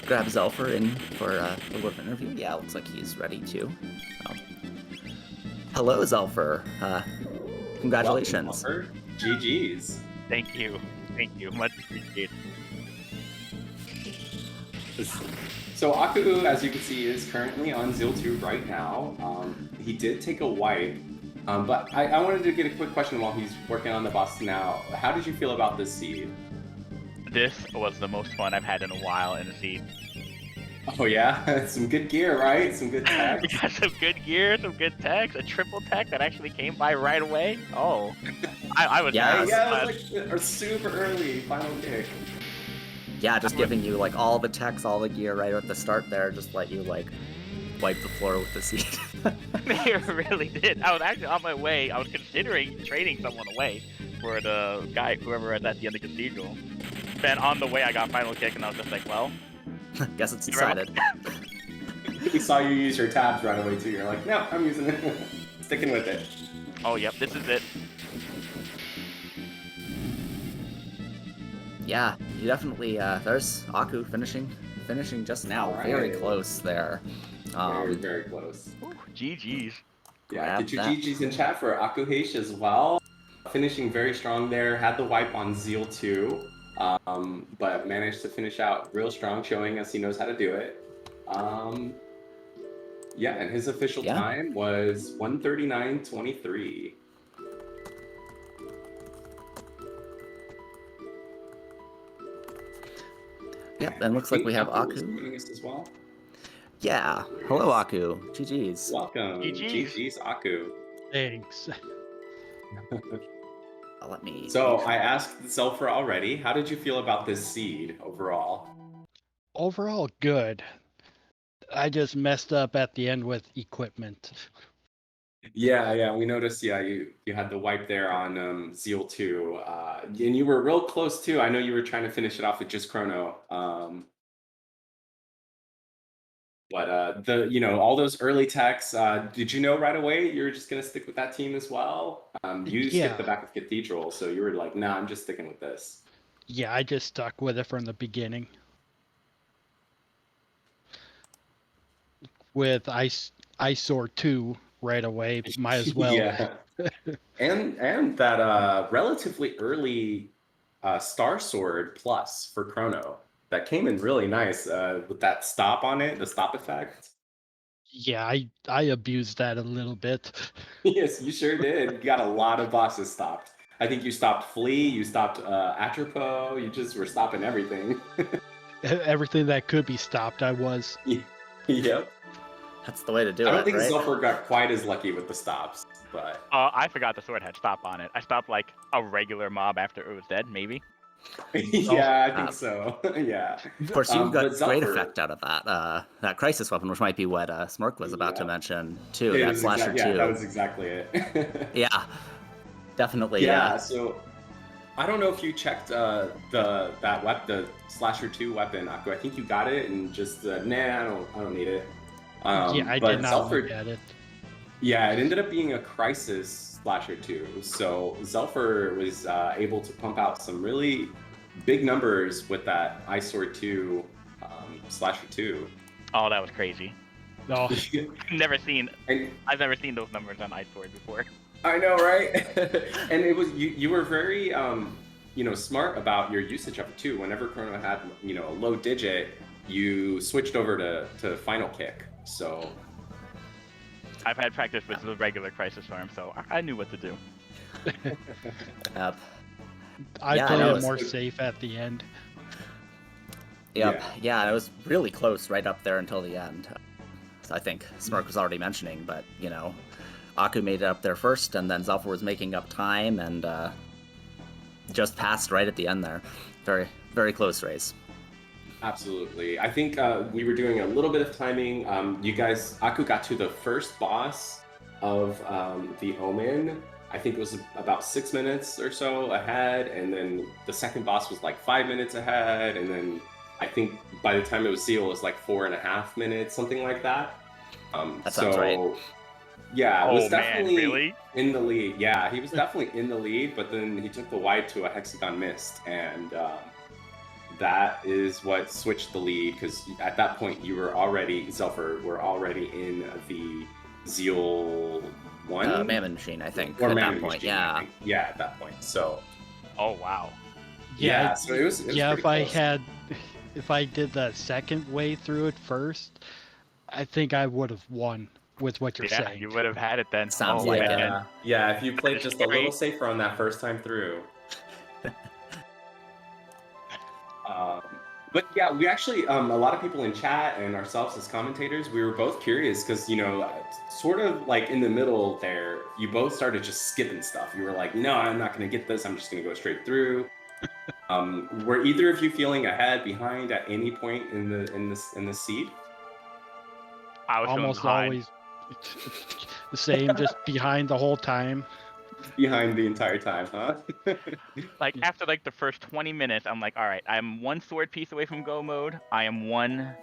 grab Xelpher in for a little bit of an interview. Yeah, looks like he's ready to. Hello, Xelpher. Congratulations. Welcome, Xelpher. GG's. Thank you. Much appreciated. So Aku, as you can see, is currently on Zeal 2 right now. He did take a wipe, but I wanted to get a quick question while he's working on the boss now. How did you feel about this seed? This was the most fun I've had in a while in the seed. Oh yeah? Some good gear, right? Some good tech? We got some good gear, some good techs, a triple tech that actually came by right away. Oh, I was Yeah, nice. Yeah, it was like a super early final kick. Yeah, just giving you like all the techs, all the gear right at the start there, just let you like wipe the floor with the seed. They really did. I was actually on my way. I was considering trading someone away for the guy, whoever was at the end of the cathedral. Then on the way, I got final kick, and I was just like, well. Guess it's decided. We saw you use your tabs right away too. You're like, no, I'm using it. Sticking with it. Oh, yep, this is it. Yeah, you definitely. There's Aku finishing just now, All very right. close there. Very, very close. Ooh, GG's. Yeah, Grab get your that. GG's in chat for akuheish as well. Finishing very strong there. Had the wipe on Zeal 2, but managed to finish out real strong, showing us he knows how to do it. Yeah, and his official time was 1:39:23. Yep, and looks like we have Aku is Aku. joining us as well. Yeah, hello Aku. GG's. Welcome, GG's. GG's Aku. Thanks. Let me. So I asked Xelpher already. How did you feel about this seed overall? Overall, good. I just messed up at the end with equipment. Yeah, we noticed. Yeah, you had the wipe there on Zeal 2, and you were real close too. I know you were trying to finish it off with just Chrono, but all those early techs. Did you know right away you were just gonna stick with that team as well? You skipped the back of Cathedral, so you were like, "Nah, I'm just sticking with this." Yeah, I just stuck with it from the beginning. With Eyesore 2 right away, might as well. Yeah, and that relatively early Star Sword Plus for Chrono that came in really nice with that stop on it, the stop effect. Yeah, I abused that a little bit. Yes, you sure did. You got a lot of bosses stopped. I think you stopped Flea, you stopped Atropo, you just were stopping everything. Everything that could be stopped, I was. Yep. That's the way to do it, I don't think right? Xelpher got quite as lucky with the stops, but I forgot the sword had stop on it. I stopped like a regular mob after it was dead, maybe. yeah, I think so. Yeah. Of course, you got but great Xelpher- effect out of that crisis weapon, which might be what Smirk was about to mention too. It That was slasher yeah, too. that was exactly it. Yeah, definitely. Yeah, so I don't know if you checked the slasher 2 weapon, Aku. I think you got it and just nah, I don't need it. Yeah, I but did not Xelpher, look at it. Yeah, it ended up being a crisis slasher 2. So Xelpher was able to pump out some really big numbers with that Eyesore 2 slasher 2. Oh, that was crazy. No, I've never seen those numbers on Ice Sword before. I know, right? And it was you were very smart about your usage of it too. Whenever Chrono had, a low digit, you switched over to final kick. So I've had practice with the regular Crisis Farm, so I knew what to do. Yep. I Yeah, played no, it it's- more safe at the end. Yep. Yeah, it was really close right up there until the end. I think Smirk was already mentioning, but Aku made it up there first, and then Xelpher was making up time, and just passed right at the end there. Very, very close race. absolutely. I think we were doing a little bit of timing. You guys, Aku got to the first boss of the Omen. I think it was about 6 minutes or so ahead, and then the second boss was like 5 minutes ahead, and then I think by the time it was Seal, it was like 4.5 minutes, something like that. That sounds right. Yeah, it was Oh, man, definitely really? in the lead. Yeah, he was definitely in the lead, but then he took the wipe to a Hexagon Mist, and that is what switched the lead, because at that point you were already, Xelpher, were already in the Zeal 1? Mammon Machine, I think, Or at Mammon that point. Machine, I Yeah. think. Yeah, at that point. So, Oh, wow. yeah, so it was Yeah, pretty close. if I did the second way through it first, I think I would have won with what you're Yeah, saying. you would have had it then. Sounds oh, like man. it. Yeah, if you played That's just a scary. little safer on that first time through. But yeah, we actually, a lot of people in chat and ourselves as commentators, we were both curious because, sort of like in the middle there, you both started just skipping stuff. You were like, no, I'm not going to get this. I'm just going to go straight through. Were either of you feeling ahead, behind at any point in the seed? I was feeling Almost behind. always the same, just behind the whole time. Behind the entire time, huh? Like, after, like, the first 20 minutes, I'm like, all right, I'm one sword piece away from go mode. I am one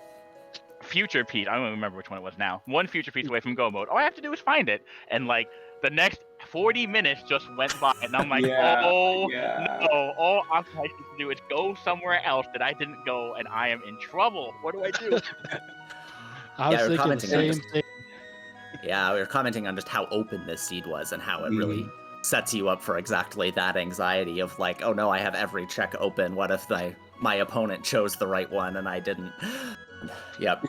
future piece. I don't even remember which one it was now. One future piece away from go mode. All I have to do is find it. And, like, the next 40 minutes just went by, and I'm like, Yeah. no. All I'm supposed to do is go somewhere else that I didn't go, and I am in trouble. What do I do? I was we're thinking the commenting on same just- thing. Yeah, we were commenting on just how open this seed was and how it really sets you up for exactly that anxiety of like, oh no, I have every check open. What if my opponent chose the right one and I didn't? Yep.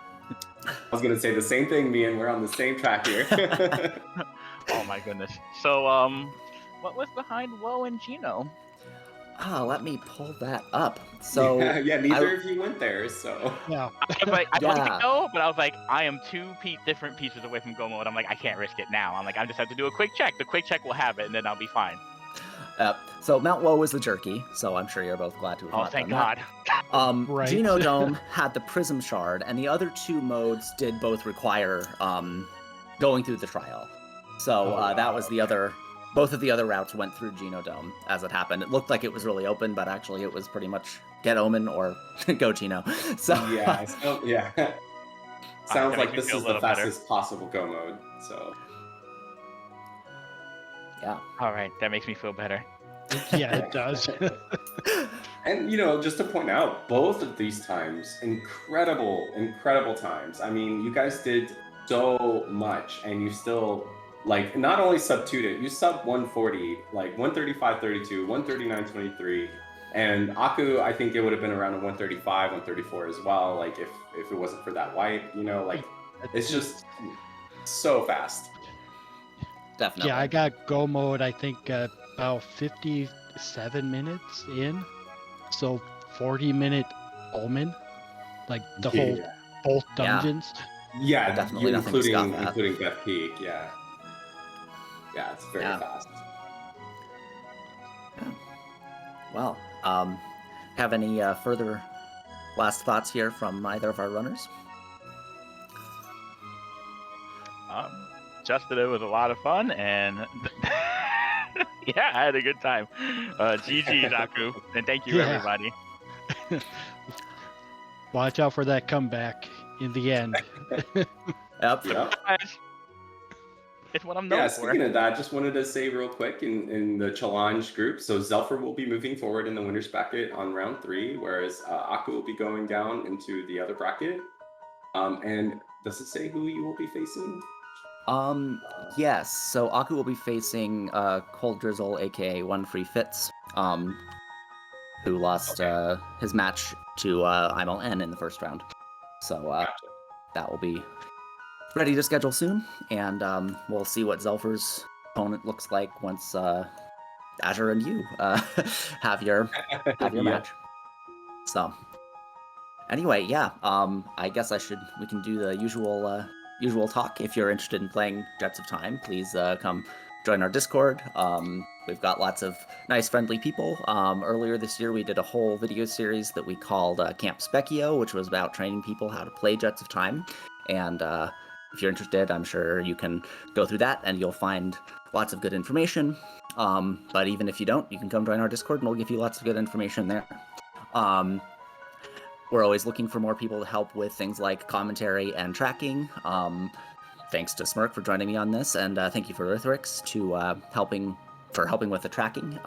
I was going to say the same thing, me, and we're on the same track here. Oh my goodness. So, what was behind Woe and Gino? Let me pull that up. So yeah, neither of you went there, so. Yeah, I was like, I wanted Yeah. to go, but I was like, I am two different pieces away from go mode. I'm like, I can't risk it now. I'm like, I just have to do a quick check. The quick check will have it, and then I'll be fine. So Mount Woe was the jerky, so I'm sure you're both glad to have Oh, not thank done that. God. Right. Genodome had the Prism Shard, and the other two modes did both require going through the trial. So that was the other. Both of the other routes went through Genodome as it happened. It looked like it was really open, but actually it was pretty much get Omen or go Geno. So Yeah, sounds that like makes me this feel is a the little better. fastest possible go mode. So yeah. All right, that makes me feel better. yeah, it does. And just to point out, both of these times, incredible times. I mean, you guys did so much, and you still not only sub-2'd it, you sub 140, like 135.32, 139.23, and Aku, I think it would have been around a 135, 134 as well. Like if it wasn't for that wipe, it's just so fast. Definitely. Yeah, I got go mode, I think, about 57 minutes in. So 40-minute Omen. Like the whole, both dungeons. Yeah, Definitely nothing to scoff at. including Death Peak, yeah. Yeah, it's very fast. Well, have any further last thoughts here from either of our runners? Just that it was a lot of fun, and yeah, I had a good time. GG, Zaku, and thank you, Yeah. everybody. Watch out for that comeback in the end. Yep. Yeah. It's what I'm known Yeah, for. speaking of that, just wanted to say real quick in the challenge group, so Xelpher will be moving forward in the winners bracket on round 3, whereas Aku will be going down into the other bracket. And does it say who you will be facing? Yes. So Aku will be facing Cold Drizzle, aka One Free Fits. who lost his match to Imel N in the first round. So Gotcha. that will be ready to schedule soon, and we'll see what Xelpher's opponent looks like once Azure and you have your Yeah. match. So anyway, yeah, I guess we can do the usual talk. If you're interested in playing Jets of Time, please come join our Discord. We've got lots of nice, friendly people. Earlier this year, we did a whole video series that we called Camp Specchio, which was about training people how to play Jets of Time. And if you're interested, I'm sure you can go through that and you'll find lots of good information. But even if you don't, you can come join our Discord and we'll give you lots of good information there. We're always looking for more people to help with things like commentary and tracking. Thanks to Smirk for joining me on this, and thank you for Earthrix to helping with the tracking.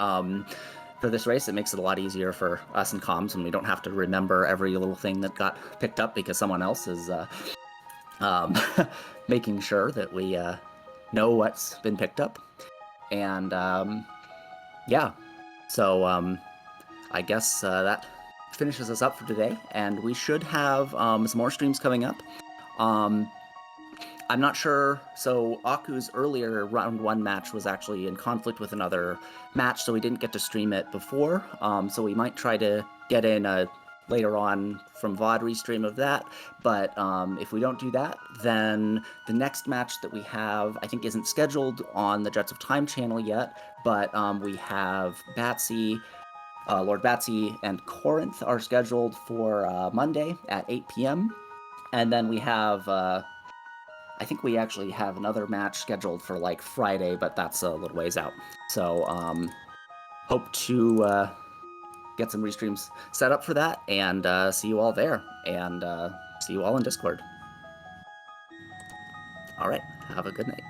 For this race, it makes it a lot easier for us in comms when we don't have to remember every little thing that got picked up because someone else is making sure that we know what's been picked up. And yeah, so I guess that finishes us up for today, and we should have some more streams coming up. I'm not sure, so Aku's earlier round 1 match was actually in conflict with another match, so we didn't get to stream it before, so we might try to get in a later on from VOD restream of that, but if we don't do that, then the next match that we have, I think isn't scheduled on the Jets of Time channel yet, but we have Batsy, Lord Batsy and Corinth are scheduled for Monday at 8 p.m. And then we have, I think we actually have another match scheduled for like Friday, but that's a little ways out. So hope to get some restreams set up for that and see you all there and see you all in Discord. All right, have a good night.